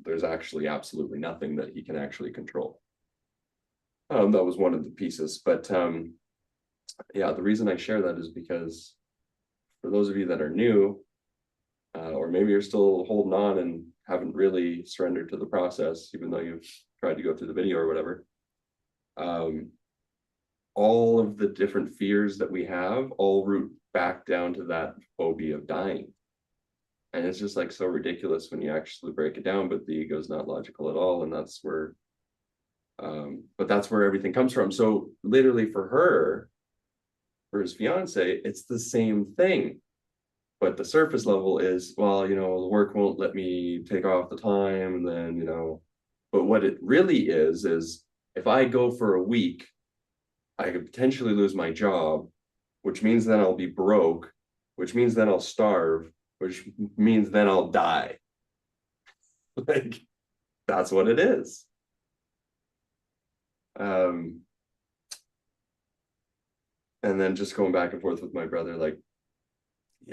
there's actually absolutely nothing that he can actually control. That was one of the pieces, but yeah, the reason I share that is because for those of you that are new, or maybe you're still holding on and haven't really surrendered to the process, even though you've tried to go through the video or whatever, all of the different fears that we have all root back down to that phobia of dying. And it's just like so ridiculous when you actually break it down, but the ego is not logical at all. And that's where, but that's where everything comes from. So literally for her, for his fiance, it's the same thing. But the surface level is, well, you know, the work won't let me take off the time. And then, you know, but what it really is if I go for a week, I could potentially lose my job, which means then I'll be broke, which means then I'll starve, which means then I'll die. Like, that's what it is. And then just going back and forth with my brother, like,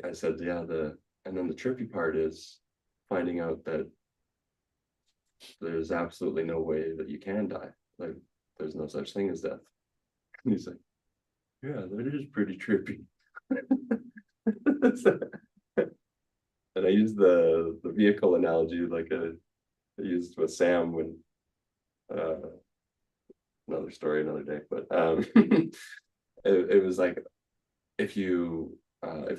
I said, yeah, and then the trippy part is finding out that there's absolutely no way that you can die. Like, there's no such thing as death. And he's like, yeah, that is pretty trippy. And I used the vehicle analogy like I used with Sam when another story another day, but it was like if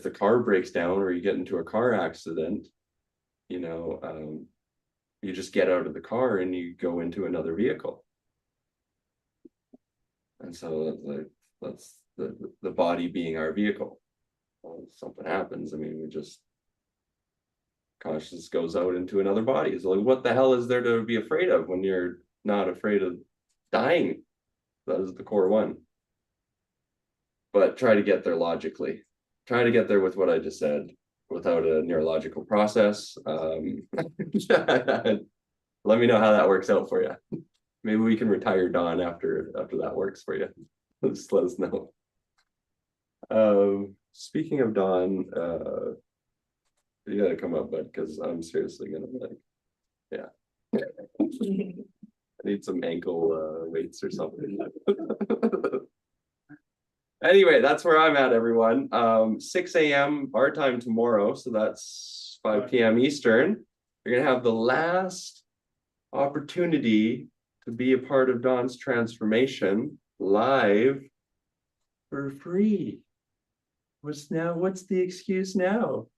the car breaks down or you get into a car accident, you know, you just get out of the car and you go into another vehicle. And so that's the body being our vehicle. Well, if something happens, I mean, consciousness goes out into another body. So like, what the hell is there to be afraid of when you're not afraid of dying? That is the core one. But try to get there logically. Try to get there with what I just said without a neurological process. Let me know how that works out for you. Maybe we can retire Don after that works for you. Just let us know. Speaking of Don, you gotta come up, bud, because I'm seriously gonna like, yeah. I need some ankle weights or something. Anyway, that's where I'm at, everyone. 6 a.m. our time tomorrow, so that's 5 p.m. Eastern. You're gonna have the last opportunity to be a part of Don's transformation live for free. What's the excuse now?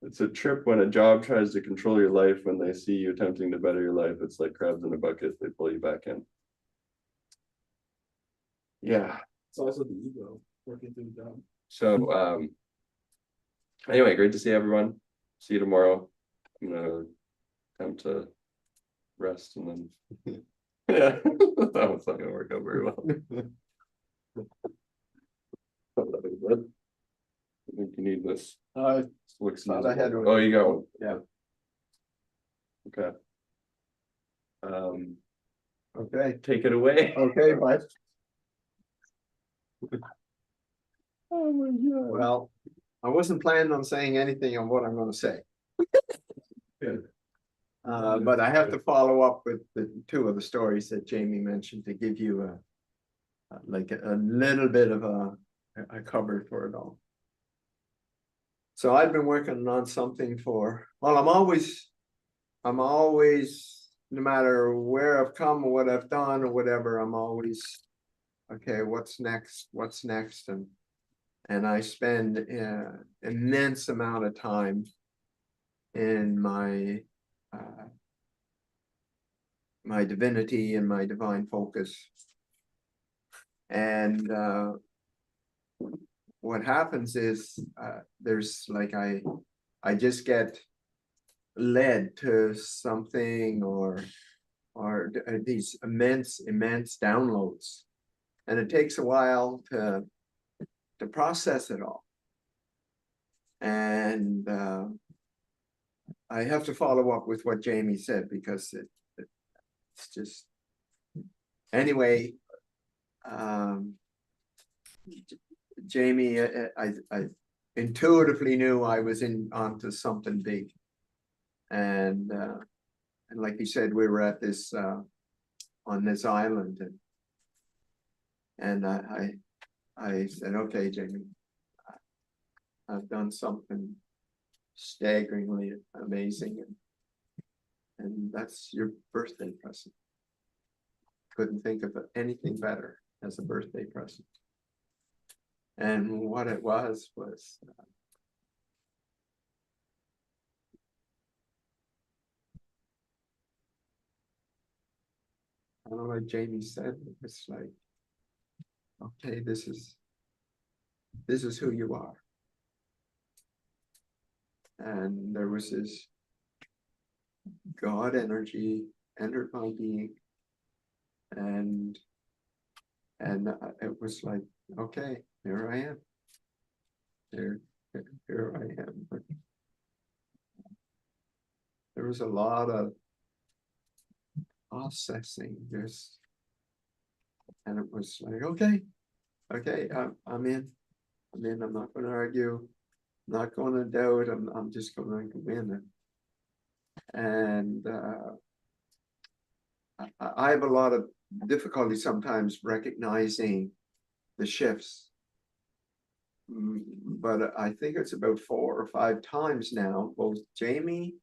It's a trip when a job tries to control your life. When they see you attempting to better your life, it's like crabs in a bucket. They pull you back in. Yeah. It's also the ego working through the job. So anyway, great to see everyone. See you tomorrow. I'm gonna attempt to rest and then yeah, that one's not gonna work out very well. I think you need this. Looks thought I had one. Oh, you got one. Yeah. Okay. Okay. Take it away. Okay, bud. Oh my God. Well, I wasn't planning on saying anything on what I'm going to say. Good. But I have to follow up with the two of the stories that Jamie mentioned to give you a little bit of a cover for it all. So I've been working on something well, I'm always, no matter where I've come or what I've done or whatever, I'm always, okay, what's next? And I spend immense amount of time in my my divinity and my divine focus. And what happens is there's like I just get led to something or these immense downloads, and it takes a while to process it all. And I have to follow up with what Jamie said, because it's just, anyway. Jamie, I intuitively knew I was onto something big, and like you said, we were at this on this island, and I said, okay, Jamie, I've done something staggeringly amazing, and that's your birthday present. Couldn't think of anything better as a birthday present. And what it was I don't know, like Jamie said, it's like, okay, this is who you are. And there was this God energy entered my being, and it was like, okay, here I am. Here I am. But there was a lot of processing this, and it was like, okay, I'm in. I'm not going to argue. I'm not going to doubt. I'm just going to go in. And I have a lot of difficulty sometimes recognizing the shifts, but I think it's about 4 or 5 times now, both Jamie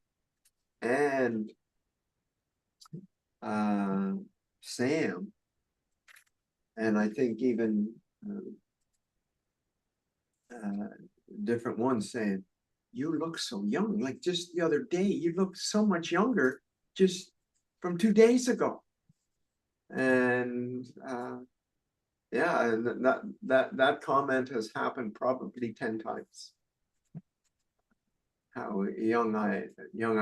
and Sam, and I think even different ones saying, you look so young. Like just the other day, you look so much younger just from 2 days ago. And yeah, and that comment has happened probably 10 times. How young I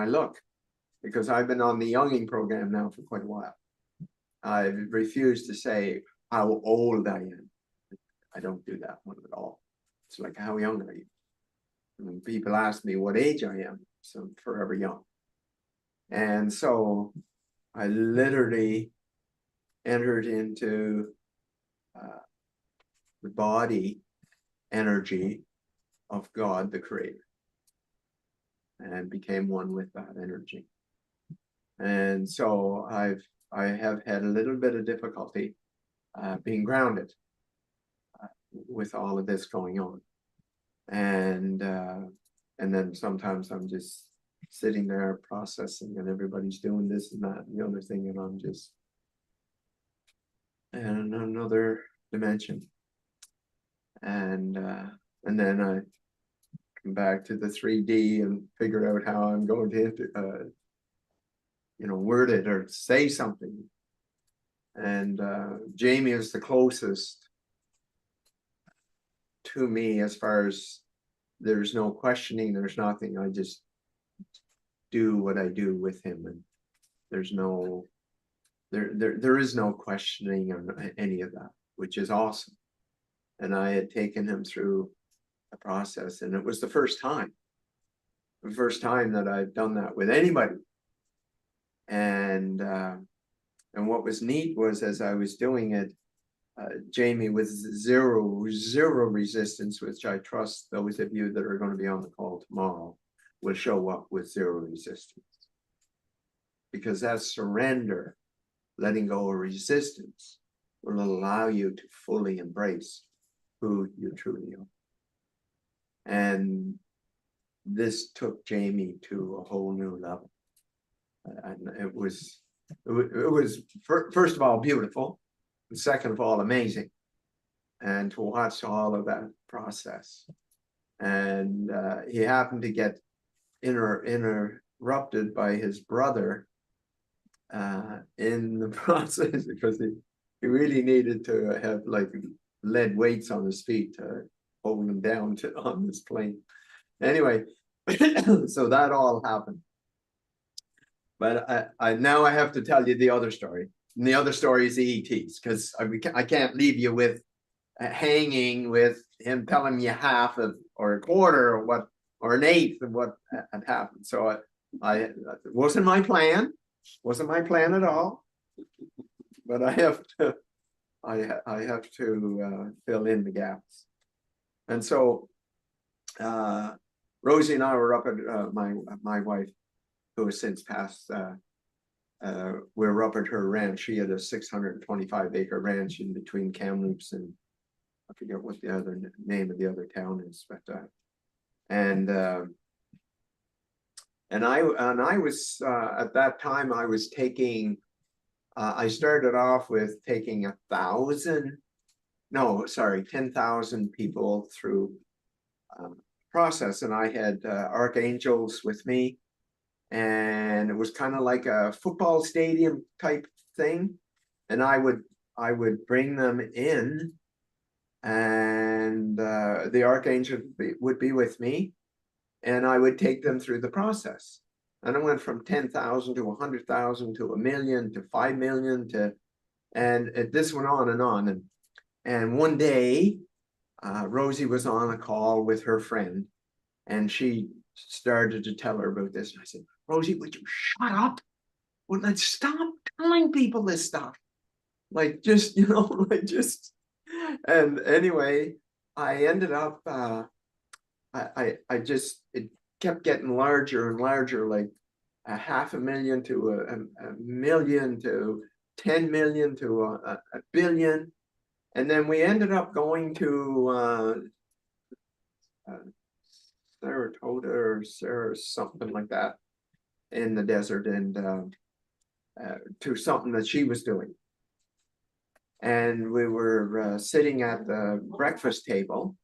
look, because I've been on the younging program now for quite a while. I've refused to say how old I am. I don't do that one at all. It's like, how young are you? When people ask me what age I am, so I'm forever young. And so I literally entered into the body energy of God, the Creator, and became one with that energy. And so I have had a little bit of difficulty being grounded with all of this going on. And then sometimes I'm just sitting there processing, and everybody's doing this and that and the other thing, and I'm just in another dimension. And then I come back to the 3D and figure out how I'm going to word it or say something. And Jamie is the closest to me as far as there's no questioning, there's nothing. I just do what I do with him, and there's no there is no questioning on any of that, which is awesome. And I had taken him through the process, and it was the first time that I've done that with anybody. And what was neat was, as I was doing it, Jamie with zero resistance, which I trust those of you that are going to be on the call tomorrow will show up with zero resistance, because that surrender, letting go of resistance, will allow you to fully embrace who you truly are. And this took Jamie to a whole new level, and it was first of all beautiful, and second of all amazing, and to watch all of that process. And he happened to get interrupted by his brother in the process, because he really needed to have like lead weights on his feet to hold him down on this plane. Anyway, so that all happened. But I now I have to tell you the other story. And the other story is the ETs, because I can't leave you with hanging with him telling me half of or a quarter of what or an eighth of what had happened. So it wasn't my plan, at all. But I have to fill in the gaps. And so Rosie and I were up at my wife, who has since passed. We were up at her ranch. She had a 625-acre ranch in between Kamloops and I forget what the other name of the other town is, but and I was at that time I was taking. I started off with taking 10,000 people through process, and I had archangels with me. And it was kind of like a football stadium type thing. And I would bring them in, and the archangel would be with me, and I would take them through the process. And I went from 10,000 to 100,000 to 1 million to 5 million and this went on and on. And one day, Rosie was on a call with her friend, and she started to tell her about this. And I said, Rosie, would you shut up? Well, let's stop telling people this stuff. Like, just, and anyway, I ended up, it kept getting larger and larger, like 500,000 to a million to 10 million to a billion. And then we ended up going to Saratoga or something like that in the desert, and to something that she was doing. And we were sitting at the breakfast table,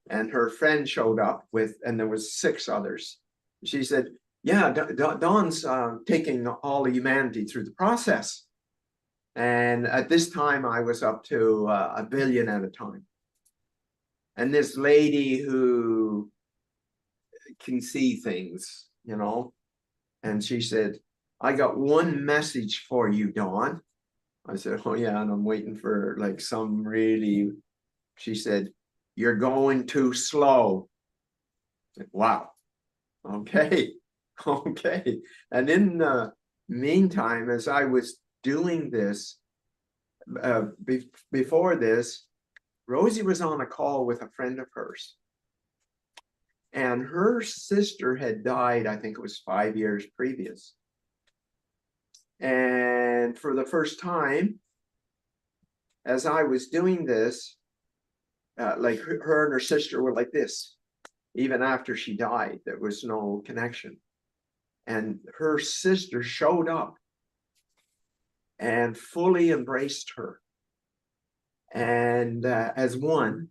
and her friend showed up and there was 6 others. She said, yeah, Don's taking all of humanity through the process. And at this time I was up to 1 billion at a time. And this lady who can see things, and she said, I got one message for you, Don. I said, oh yeah, and I'm waiting for like some really, she said, you're going too slow. Said, wow. Okay. And in the meantime, as I was doing this, before this, Rosie was on a call with a friend of hers. And her sister had died, I think it was 5 years previous. And for the first time, as I was doing this, like her and her sister were like this. Even after she died, there was no connection. And her sister showed up and fully embraced her, and as one.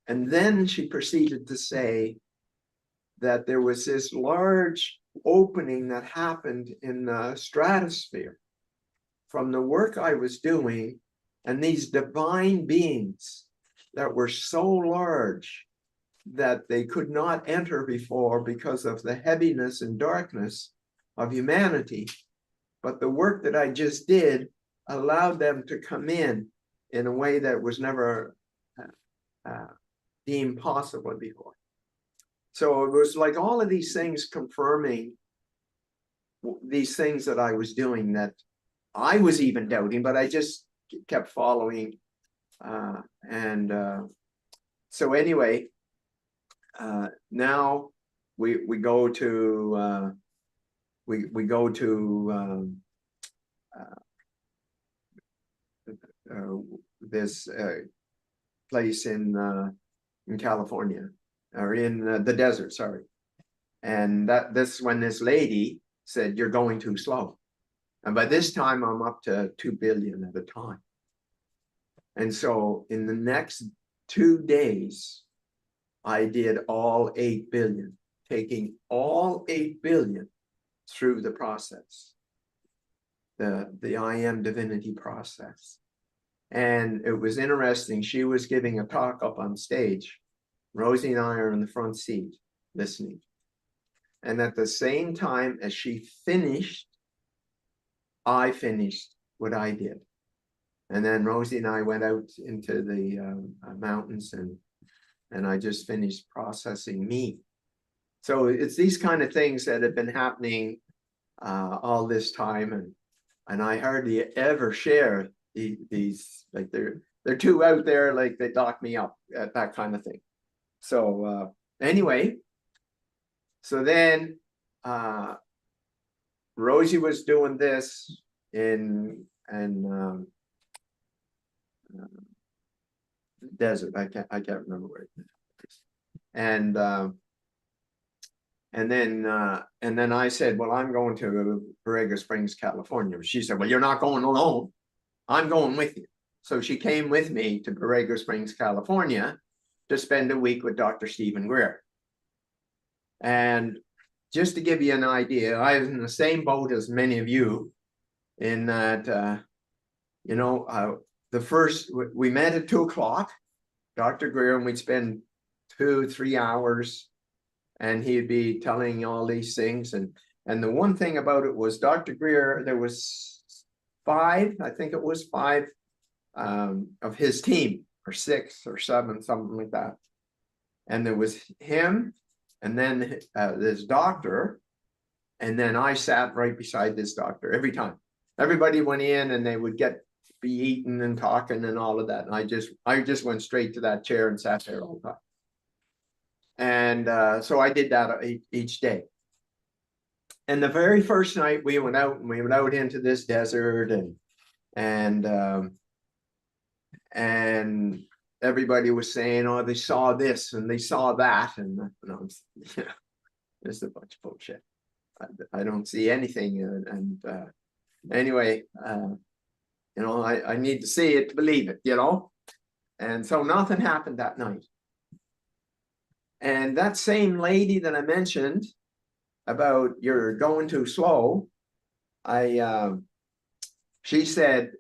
And then she proceeded to say that there was this large opening that happened in the stratosphere from the work I was doing, and these divine beings that were so large that they could not enter before because of the heaviness and darkness of humanity. But the work that I just did allowed them to come in a way that was never deemed possible before. So it was like all of these things confirming these things that I was doing that I was even doubting, but I just kept following. So anyway, now we go to this place in California, or in the desert, sorry. And this is when this lady said, you're going too slow. And by this time I'm up to 2 billion at a time. And so in the next 2 days, I did all 8 billion, taking all 8 billion through the process, the IAMDIVINITY process. And it was interesting. She was giving a talk up on stage. Rosie and I are in the front seat listening. And at the same time as she finished I finished what I did. And then Rosie and I went out into the mountains, and I just finished processing me. So it's these kind of things that have been happening all this time, and I hardly ever share these, like they're too out there, like they lock me up at that kind of thing. So anyway, so then Rosie was doing this in desert. I can't remember where it is. And then I said, well, I'm going to Borrego Springs, California. She said, well, you're not going alone. I'm going with you. So she came with me to Borrego Springs, California to spend a week with Dr. Stephen Greer. And just to give you an idea, I was in the same boat as many of you in that, we met at 2:00, Dr. Greer, and we'd spend 2-3 hours, and he'd be telling all these things. And the one thing about it was Dr. Greer, there was 5 of his team, or 6 or 7, something like that. And there was him, and then this doctor, and then I sat right beside this doctor every time. Everybody went in and they would be eating and talking and all of that. And I just went straight to that chair and sat there all the time. And so I did that each day. And the very first night we went out into this desert, and everybody was saying, oh, they saw this and they saw that. And I was, it's a bunch of bullshit. I don't see anything. Anyway, I need to see it to believe it, And so nothing happened that night. And that same lady that I mentioned about you're going too slow, she said,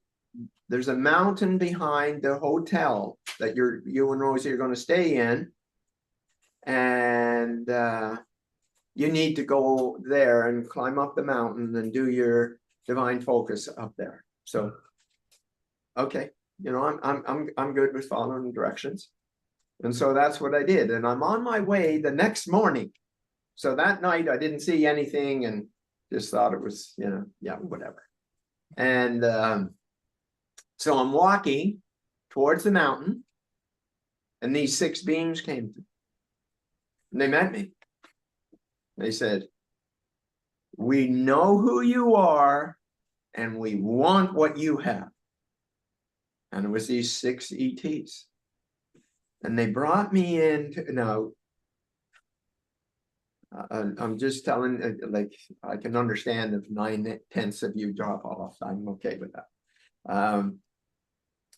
there's a mountain behind the hotel that you and Rosie are going to stay in. And you need to go there and climb up the mountain and do your divine focus up there. So, okay, I'm good with following directions. And so that's what I did. And I'm on my way the next morning. So that night I didn't see anything and just thought it was, whatever. And so I'm walking towards the mountain, and these 6 beings came. And they met me. They said, we know who you are, and we want what you have. And it was these 6 ETs. And they brought me in I'm just telling, like, I can understand if 9/10 of you drop off. I'm okay with that.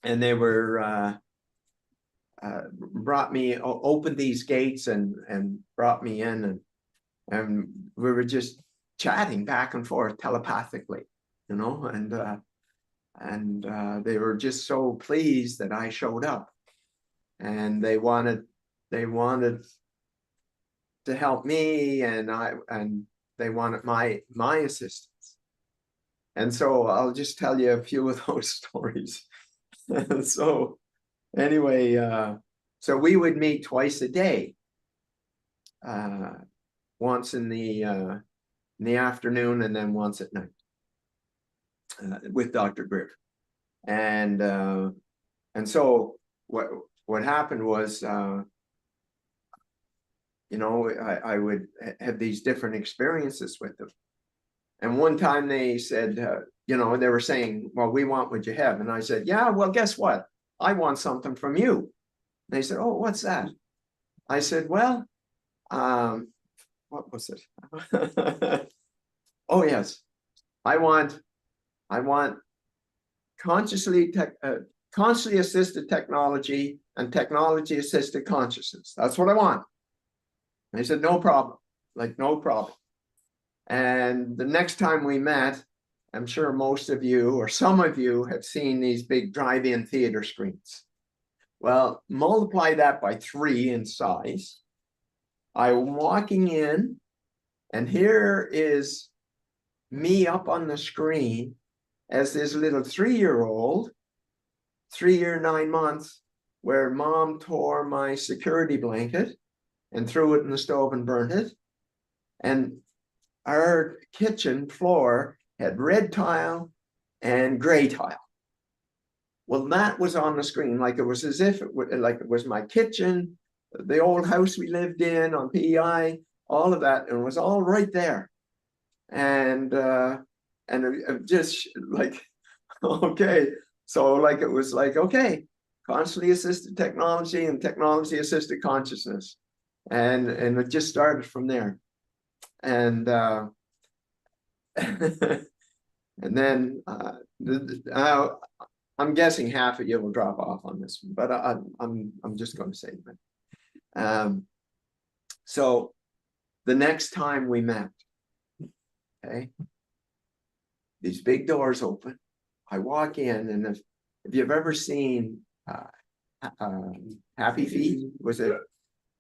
And they were brought me, opened these gates and brought me in, and we were just chatting back and forth telepathically, and they were just so pleased that I showed up, and they wanted to help me, and they wanted my assistance. And so I'll just tell you a few of those stories. So anyway, so we would meet twice a day, once in the afternoon and then once at night, with Dr. Greer. And so what happened was, I would have these different experiences with them. And one time they said, they were saying, well, we want what you have. And I said, yeah, well, guess what? I want something from you. And they said, oh, what's that? I said, well, what was it? Oh, yes. I want consciously assisted technology and technology assisted consciousness. That's what I want. And they said, no problem. Like, no problem. And the next time we met, I'm sure most of you or some of you have seen these big drive-in theater screens. Well, multiply that by 3 in size. I'm walking in, and here is me up on the screen as this little 3-year-old, 3 year, 9 months, where mom tore my security blanket and threw it in the stove and burnt it. And our kitchen floor had red tile and gray tile. Well, that was on the screen, like it was as if it was, like it was my kitchen, the old house we lived in on PEI, all of that, and it was all right there. And it just like, okay, so like it was like, okay, constantly assisted technology and technology assisted consciousness, and it just started from there. And and then I'm guessing half of you will drop off on this one, but I'm just going to say that. So the next time we met, okay, these big doors open. I walk in, and if you've ever seen Happy Feet, was it?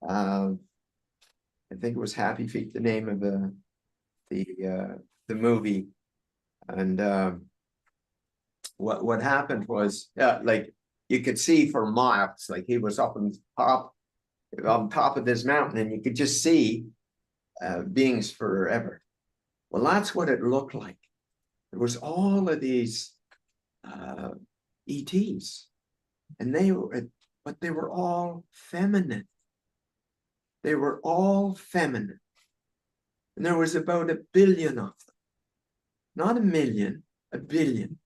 I think it was Happy Feet, the name of the movie. And what happened was, like you could see for miles, like he was up on top of this mountain, and you could just see beings forever. Well, that's what it looked like. There was all of these ETs, and they were all feminine. They were all feminine. And there was about 1 billion of them. Not 1 million, 1 billion.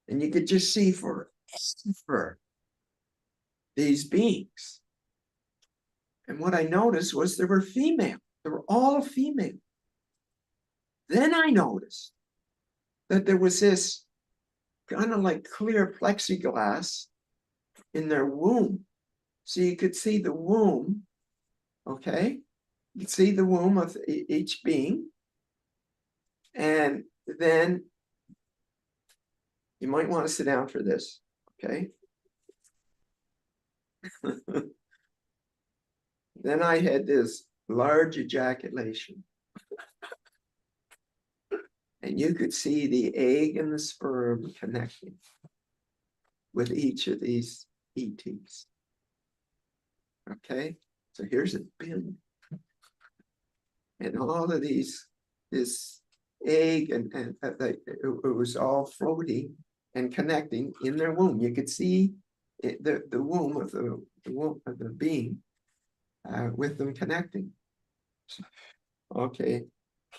And you could just see for these beings. And what I noticed was they were female. They were all female. Then I noticed that there was this kind of like clear plexiglass in their womb. So you could see the womb, okay? You could see the womb of each being. And then you might want to sit down for this, okay? Then I had this large ejaculation. And you could see the egg and the sperm connecting with each of these ETs. Okay, so here's 1 billion. And all of these, this egg and it was all floating and connecting in their womb. You could see the womb of the being with them connecting. Okay.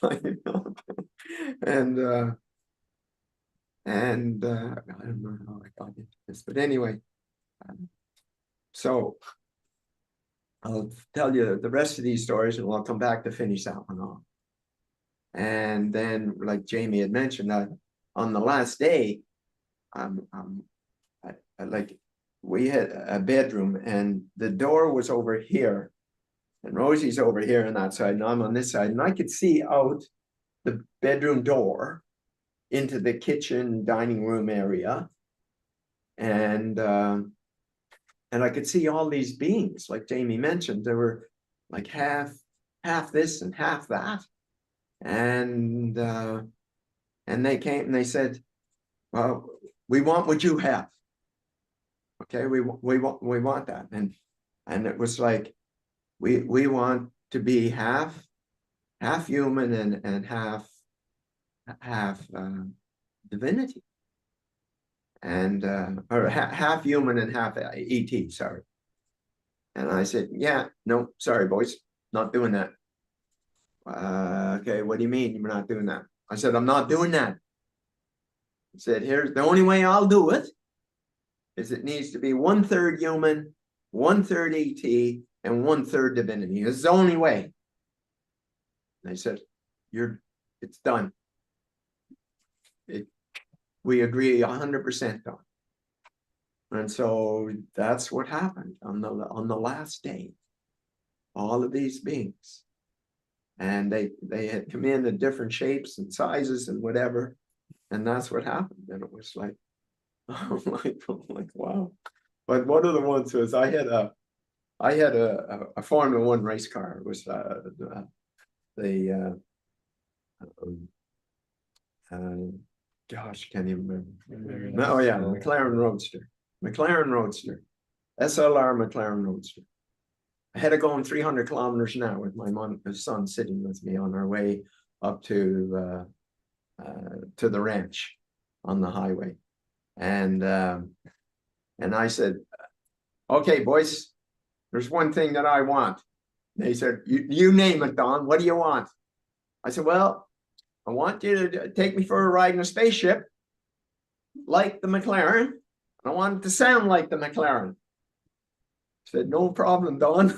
and I don't know how I got into this, but anyway, so I'll tell you the rest of these stories, and we'll come back to finish that one off. And then, like Jamie had mentioned, that on the last day, like we had a bedroom, and the door was over here, and Rosie's over here on that side, and I'm on this side, and I could see out the bedroom door into the kitchen dining room area, and I could see all these beings, like Jamie mentioned. There were like half this and half that, and they came and they said, "Well, we want what you have. Okay, we want that," and it was like we want to be half human and half divinity, and or half human and half ET, sorry. And I said, yeah, no, sorry, boys, not doing that. Okay, what do you mean you're not doing that? I said, I'm not doing that. He said, here's the only way I'll do it is it needs to be 1/3 human, 1/3 ET, and 1/3 divinity. It's the only way. And I said, it's done. We agree 100% on. And so that's what happened on the last day. All of these beings, and they had come in different shapes and sizes and whatever, and that's what happened. And it was like, I'm like wow. But one of the ones was I had a Formula One race car. It was gosh, can't even remember. Oh yeah, McLaren Roadster. McLaren Roadster. SLR McLaren Roadster. I had it going 300 kilometers an hour with my son sitting with me on our way up to the ranch on the highway. And I said, okay, boys, there's one thing that I want. They said, you name it, Don, what do you want? I said, well, I want you to take me for a ride in a spaceship like the McLaren. I want it to sound like the McLaren. I said, no problem, Don.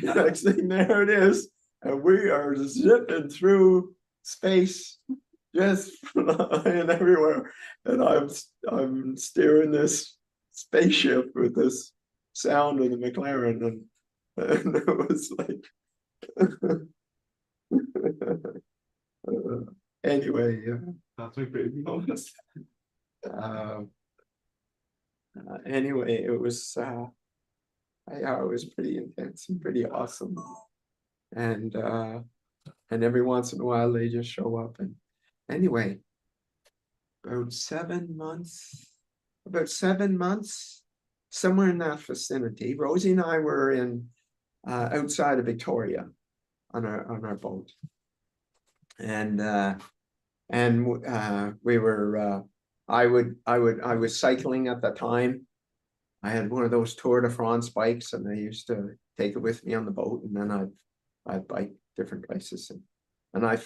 Next thing, there it is. And we are zipping through space, just flying everywhere. And I'm steering this spaceship with this sound of the McLaren. And it was like, anyway, That's my baby. Anyway, it was pretty intense and pretty awesome. And every once in a while they just show up. And anyway, about 7 months, somewhere in that vicinity, Rosie and I were in outside of Victoria on our boat. And we were I was cycling at the time. I had one of those Tour de France bikes, and I used to take it with me on the boat, and then I'd bike different places. And I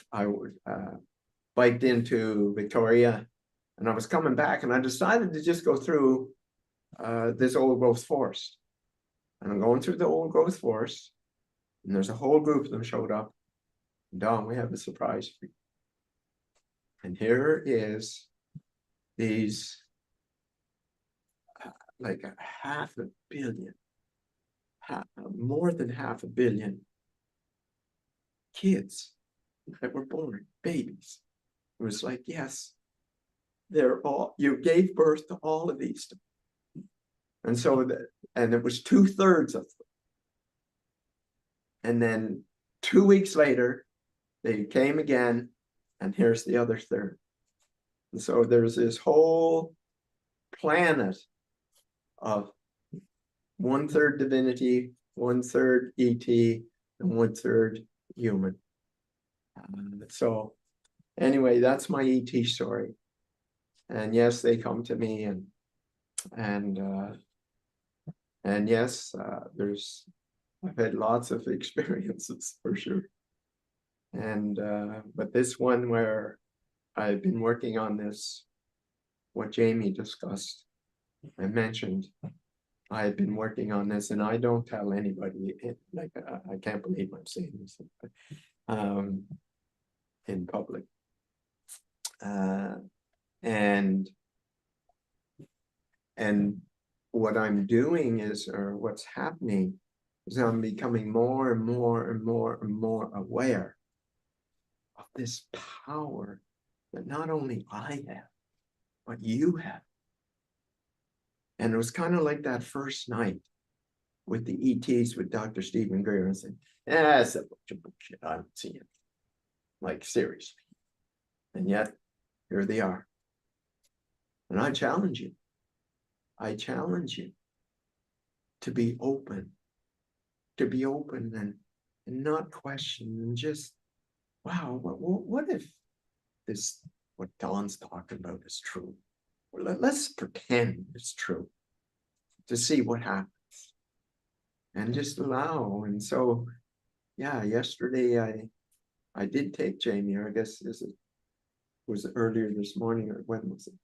biked into Victoria, and I was coming back, and I decided to just go through this old growth forest. And I'm going through the old growth forest, and there's a whole group of them showed up. Don, we have a surprise for you. And here is these like more than 500 million kids that were born, babies. It was like, yes, you gave birth to all of these. And so and it was 2/3 of them. And then 2 weeks later, they came again, and here's the other third. And so there's this whole planet of 1/3 divinity, 1/3 ET, and 1/3 human. So anyway, that's my ET story. And yes, they come to me, and yes, I've had lots of experiences for sure. And but this one where I've been working on this, what Jamie discussed and mentioned, I've been working on this, and I don't tell anybody. I can't believe I'm saying this in public. And what I'm doing is, or what's happening is, I'm becoming more and more and more and more aware of this power that not only I have, but you have. And it was kind of like that first night with the ETs with Dr. Stephen Greer, and saying, that's a bunch of bullshit, I don't see it. Like, seriously. And yet, here they are. And I challenge you to be open, and not question, and just, wow, what if this, what Don's talking about, is true? Well, let's pretend it's true to see what happens, and just allow. And so, yeah, yesterday I did take Jamie, or I guess was it earlier this morning, or when was it?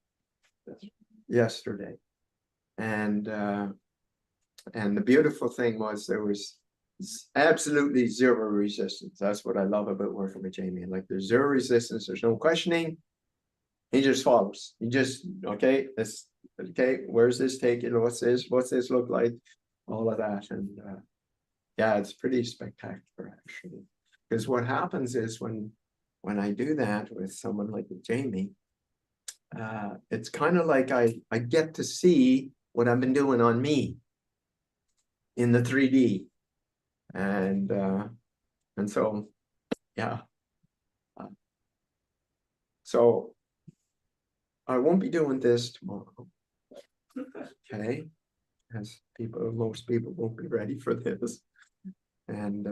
Yesterday. And the beautiful thing was, there was absolutely zero resistance. That's what I love about working with Jamie. Like, there's zero resistance, there's no questioning. He just follows. He just, okay, where's this take you? What's this look like? All of that. And yeah, it's pretty spectacular, actually. Because what happens is, when I do that with someone like Jamie, it's kind of like I get to see what I've been doing on me in the 3D. And so, yeah. So I won't be doing this tomorrow. Okay, as most people won't be ready for this. And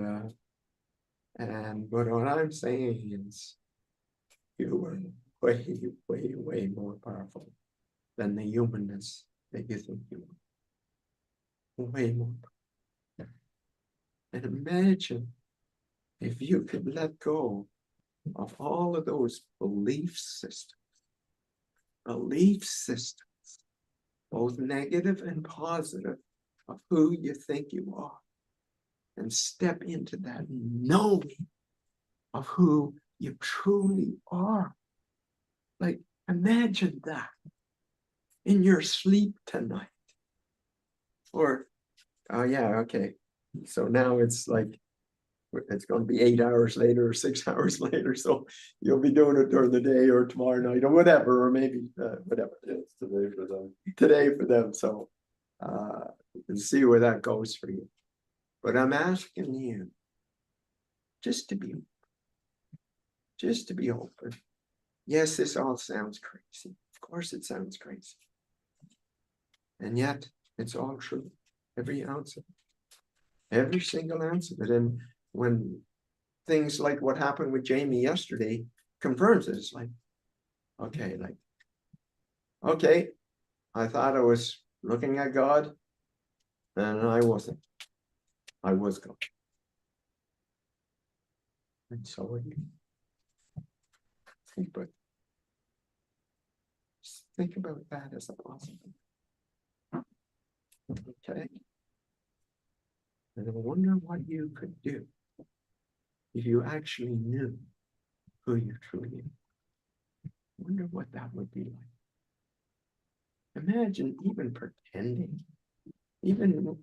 but what I'm saying is, you are way, way, way more powerful than the humanness that you think you are. Way more. And imagine if you could let go of all of those belief systems, both negative and positive, of who you think you are, and step into that knowing of who you truly are. Like, imagine that in your sleep tonight. Or, oh yeah, okay. So now it's like, it's going to be 8 hours later or 6 hours later. So you'll be doing it during the day or tomorrow night or whatever, or maybe whatever it is today for them. Today for them. So and see where that goes for you. But I'm asking you just to be open. Yes, this all sounds crazy. Of course it sounds crazy. And yet it's all true. Every ounce of it. Every single ounce of it. And when things like what happened with Jamie yesterday confirms it, it's like, okay, I thought I was looking at God, and I wasn't. I was God. And so are you. Think about that as a possibility. Okay. And I wonder what you could do if you actually knew who you truly are. I wonder what that would be like. Imagine even pretending, even,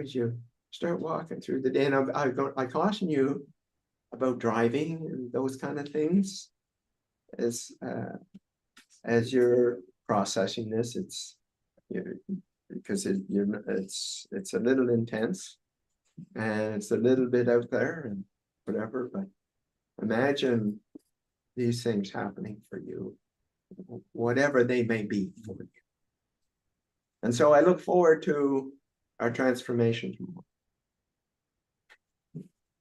as you start walking through the day, and I caution you about driving and those kind of things as you're processing this. It's because it's a little intense and it's a little bit out there and whatever, but imagine these things happening for you, whatever they may be for you. And so I look forward to our transformation tomorrow.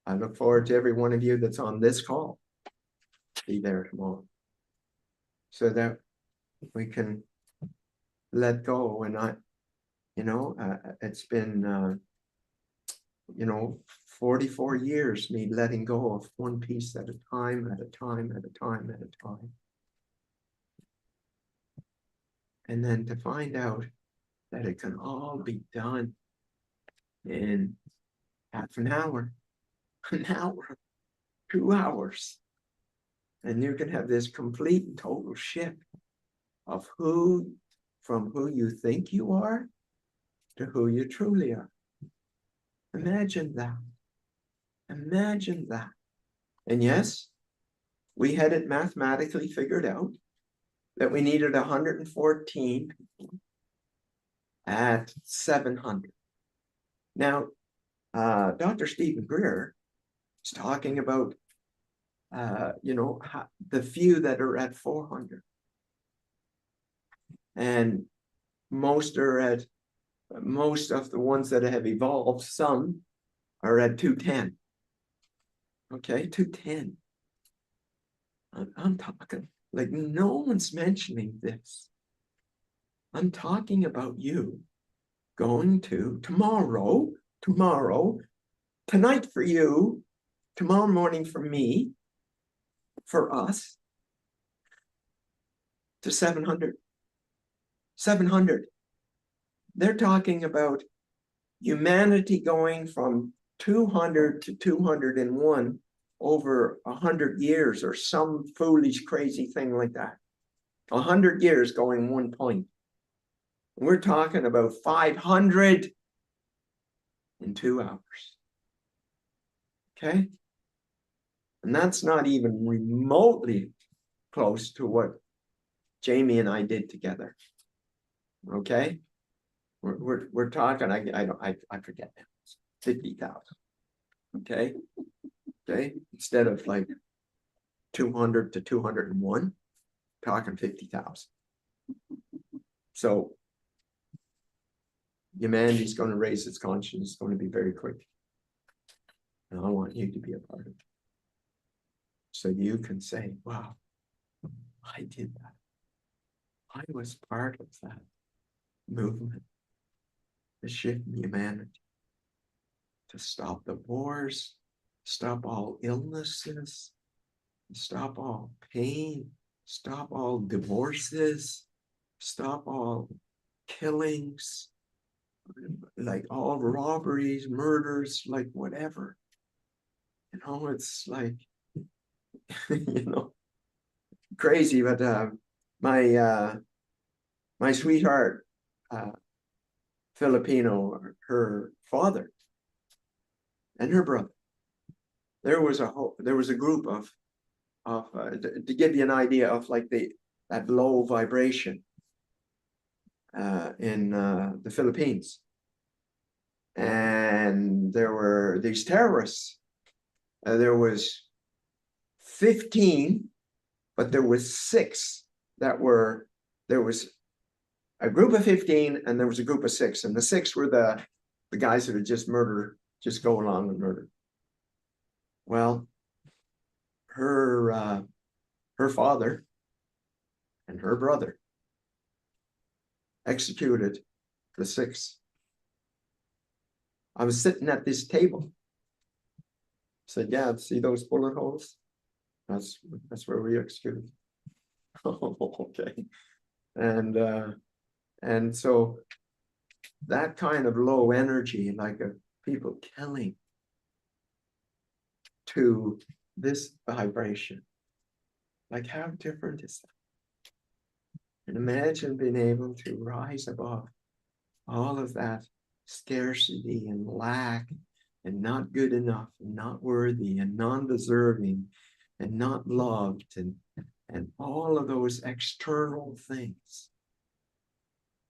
I look forward to every one of you that's on this call. Be there tomorrow, so that we can let go. And it's been 44 years me letting go of one piece at a time, at a time, at a time, at a time. And then to find out that it can all be done in half an hour, 2 hours. And you can have this complete and total shift of from who you think you are to who you truly are. Imagine that. Imagine that. And yes, we had it mathematically figured out that we needed 114 people at 700. Now, Dr. Stephen Greer is talking about, the few that are at 400. And most of the ones that have evolved, some are at 210. Okay, 210. I'm talking, like, no one's mentioning this. I'm talking about you going to tomorrow, tonight for you, tomorrow morning for me, for us, to 700. 700. They're talking about humanity going from 200 to 201 over 100 years, or some foolish, crazy thing like that. 100 years going 1 point. We're talking about 500 in 2 hours. Okay? And that's not even remotely close to what Jamie and I did together. Okay? We're talking, I forget now, 50,000. Okay? Okay? Instead of like 200 to 201, talking 50,000. So humanity is going to raise its conscience. It's going to be very quick. And I want you to be a part of it. So you can say, wow, I did that. I was part of that movement to shift humanity, to stop the wars, stop all illnesses, stop all pain, stop all divorces, stop all killings, like all robberies, murders, like whatever. You know, it's like, you know, crazy, but my sweetheart, Filipino, her father and her brother, there was a group of to give you an idea of like that low vibration in the Philippines. And there were these terrorists. There was 15, but there was 6 that were, there was a group of 15 and there was a group of 6. And the 6 were the guys that had just murdered, just go along and murder. Well, her father and her brother executed the 6. I was sitting at this table. Said, yeah, see those bullet holes? That's where we executed. Oh, okay. And so that kind of low energy, like of people killing, to this vibration, like how different is that? And imagine being able to rise above all of that scarcity and lack and not good enough and not worthy and non-deserving and not loved and all of those external things,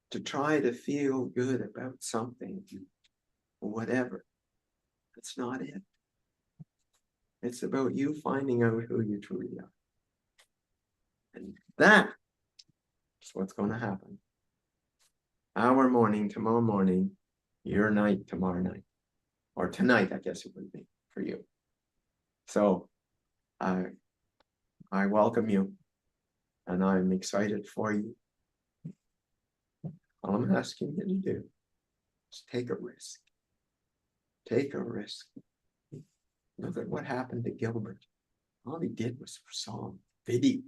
to try to feel good about something or whatever. That's not it. It's about you finding out who you truly are. And that is what's going to happen. Our morning tomorrow morning, your night tomorrow night, or tonight, I guess it would be for you. So I welcome you, and I'm excited for you. All I'm asking you to do is take a risk. Take a risk. Look at what happened to Gilbert. All he did was saw a video.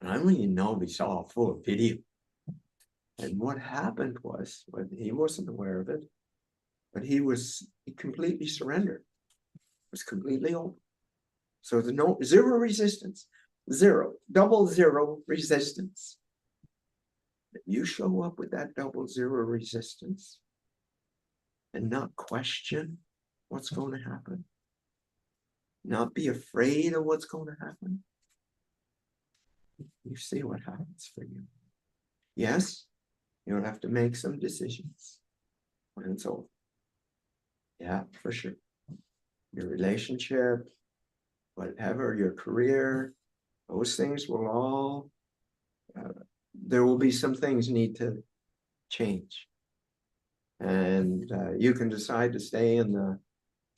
And I don't even know if he saw a full video. And what happened was, well, he wasn't aware of it, but he completely surrendered. It was completely open. So there's zero resistance, double zero resistance. If you show up with that double zero resistance and not question what's going to happen, not be afraid of what's going to happen, you see what happens for you. Yes, you'll have to make some decisions when it's over. Yeah, for sure. Your relationship, whatever, your career, those things will all, there will be some things need to change. And you can decide to stay in the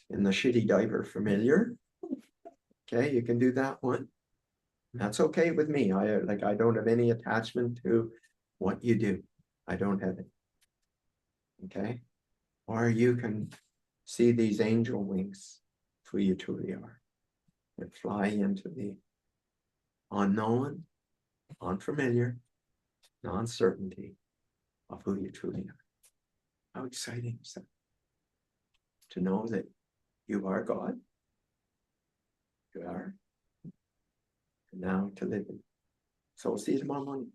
shitty diaper familiar. Okay, you can do that one. That's okay with me. I don't have any attachment to what you do. I don't have it. Okay? Or you can see these angel wings, who you truly are, and fly into the unknown, unfamiliar, non-certainty of who you truly are. How exciting is that? To know that you are God. You are. And now to live in. So we'll see you tomorrow morning.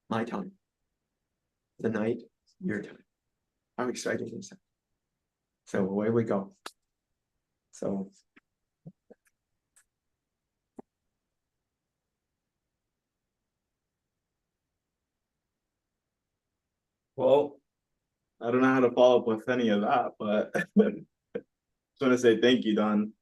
My time. The night, your time. How exciting is that? So away we go. So Well, I don't know how to follow up with any of that, but just want to say thank you, Don.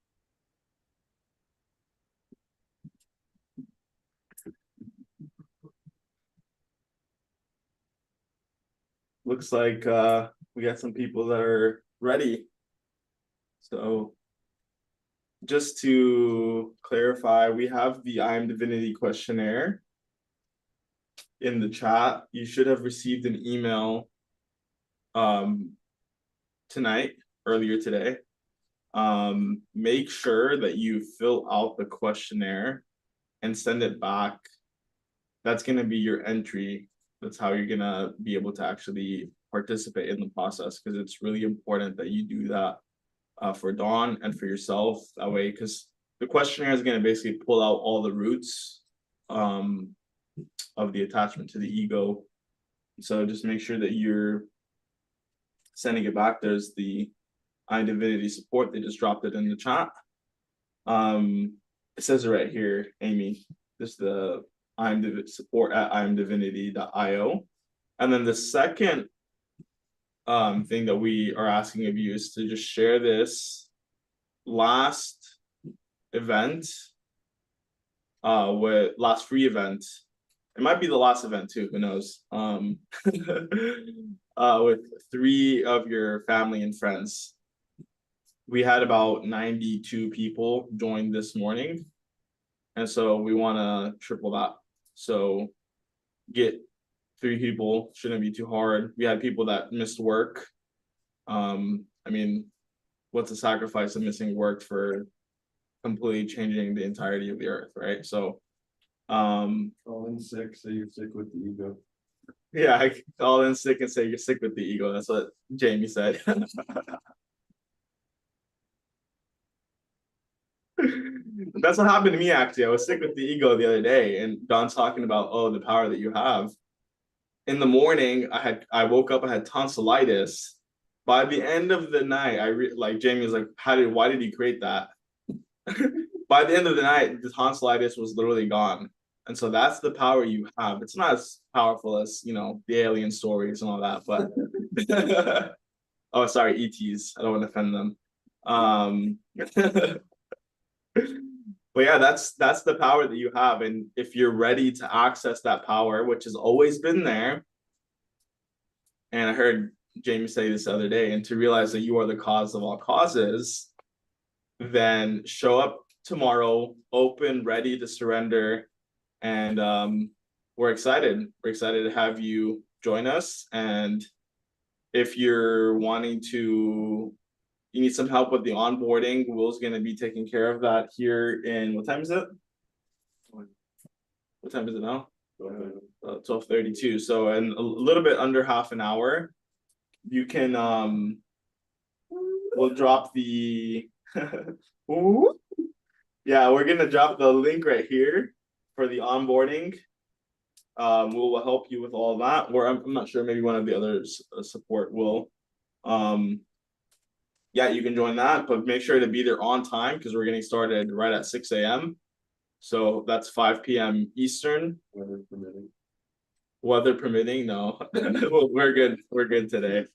looks like we got some people that are ready. So just to clarify, we have the I Am Divinity questionnaire in the chat. You should have received an email tonight, earlier today. Make sure that you fill out the questionnaire and send it back. That's going to be your entry. That's how you're going to be able to actually participate in the process, because it's really important that you do that for Dawn and for yourself. That way, because the questionnaire is going to basically pull out all the roots of the attachment to the ego. So just make sure that you're sending it back. There's the I Am Divinity support. They just dropped it in the chat. It says it right here, Amy. This is the I Am Divinity support at IAMDIVINITY.io. And then the second thing that we are asking of you is to just share this last event with last free event. It might be the last event too, who knows? With 3 of your family and friends. We had about 92 people join this morning. And so we want to triple that. So get 3 people, shouldn't be too hard. We had people that missed work. I mean, what's the sacrifice of missing work for completely changing the entirety of the earth, right? So Call in sick, say you're sick with the ego. yeah, I call in sick and say you're sick with the ego. That's what Jamie said. That's what happened to me, actually. I was sick with the ego the other day, and Don's talking about, oh, the power that you have. In the morning, I woke up, I had tonsillitis. By the end of the night, like Jamie was like, why did he create that? By the end of the night, the tonsillitis was literally gone. And so that's the power you have. It's not as powerful as, you know, the alien stories and all that, but oh, sorry, ETs. I don't want to offend them. But yeah, that's the power that you have. And if you're ready to access that power, which has always been there, and I heard Jamie say this the other day, and to realize that you are the cause of all causes, then show up tomorrow, open, ready to surrender. And we're excited. We're excited to have you join us. And if you're wanting to, you need some help with the onboarding, Will's going to be taking care of that here in, what time is it? What time is it now? 12:32. So in a little bit under half an hour, you can, we'll drop the, yeah, we're going to drop the link right here for the onboarding. We'll help you with all that, or I'm not sure, maybe one of the others support will. Yeah, you can join that, but make sure to be there on time, because we're getting started right at 6 a.m. So that's 5 p.m. Eastern. Weather permitting. Weather permitting, no. We're good. We're good today.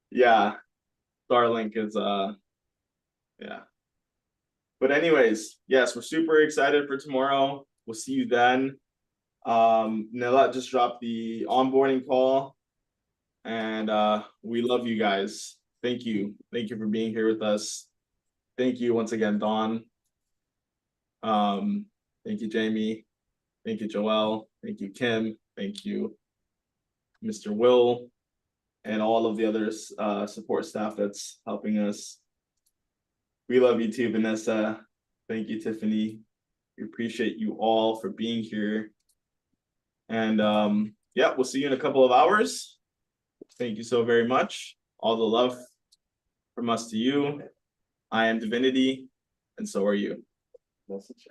Yeah. Starlink is yeah. But anyways, yes, we're super excited for tomorrow. We'll see you then. Nila just dropped the onboarding call. And we love you guys. Thank you. Thank you for being here with us. Thank you once again, Dawn. Thank you, Jamie. Thank you, Joelle. Thank you, Kim. Thank you, Mr. Will, and all of the other support staff that's helping us. We love you too, Vanessa. Thank you, Tiffany. We appreciate you all for being here. And yeah, we'll see you in a couple of hours. Thank you so very much. All the love from us to you. I am Divinity, and so are you. Message.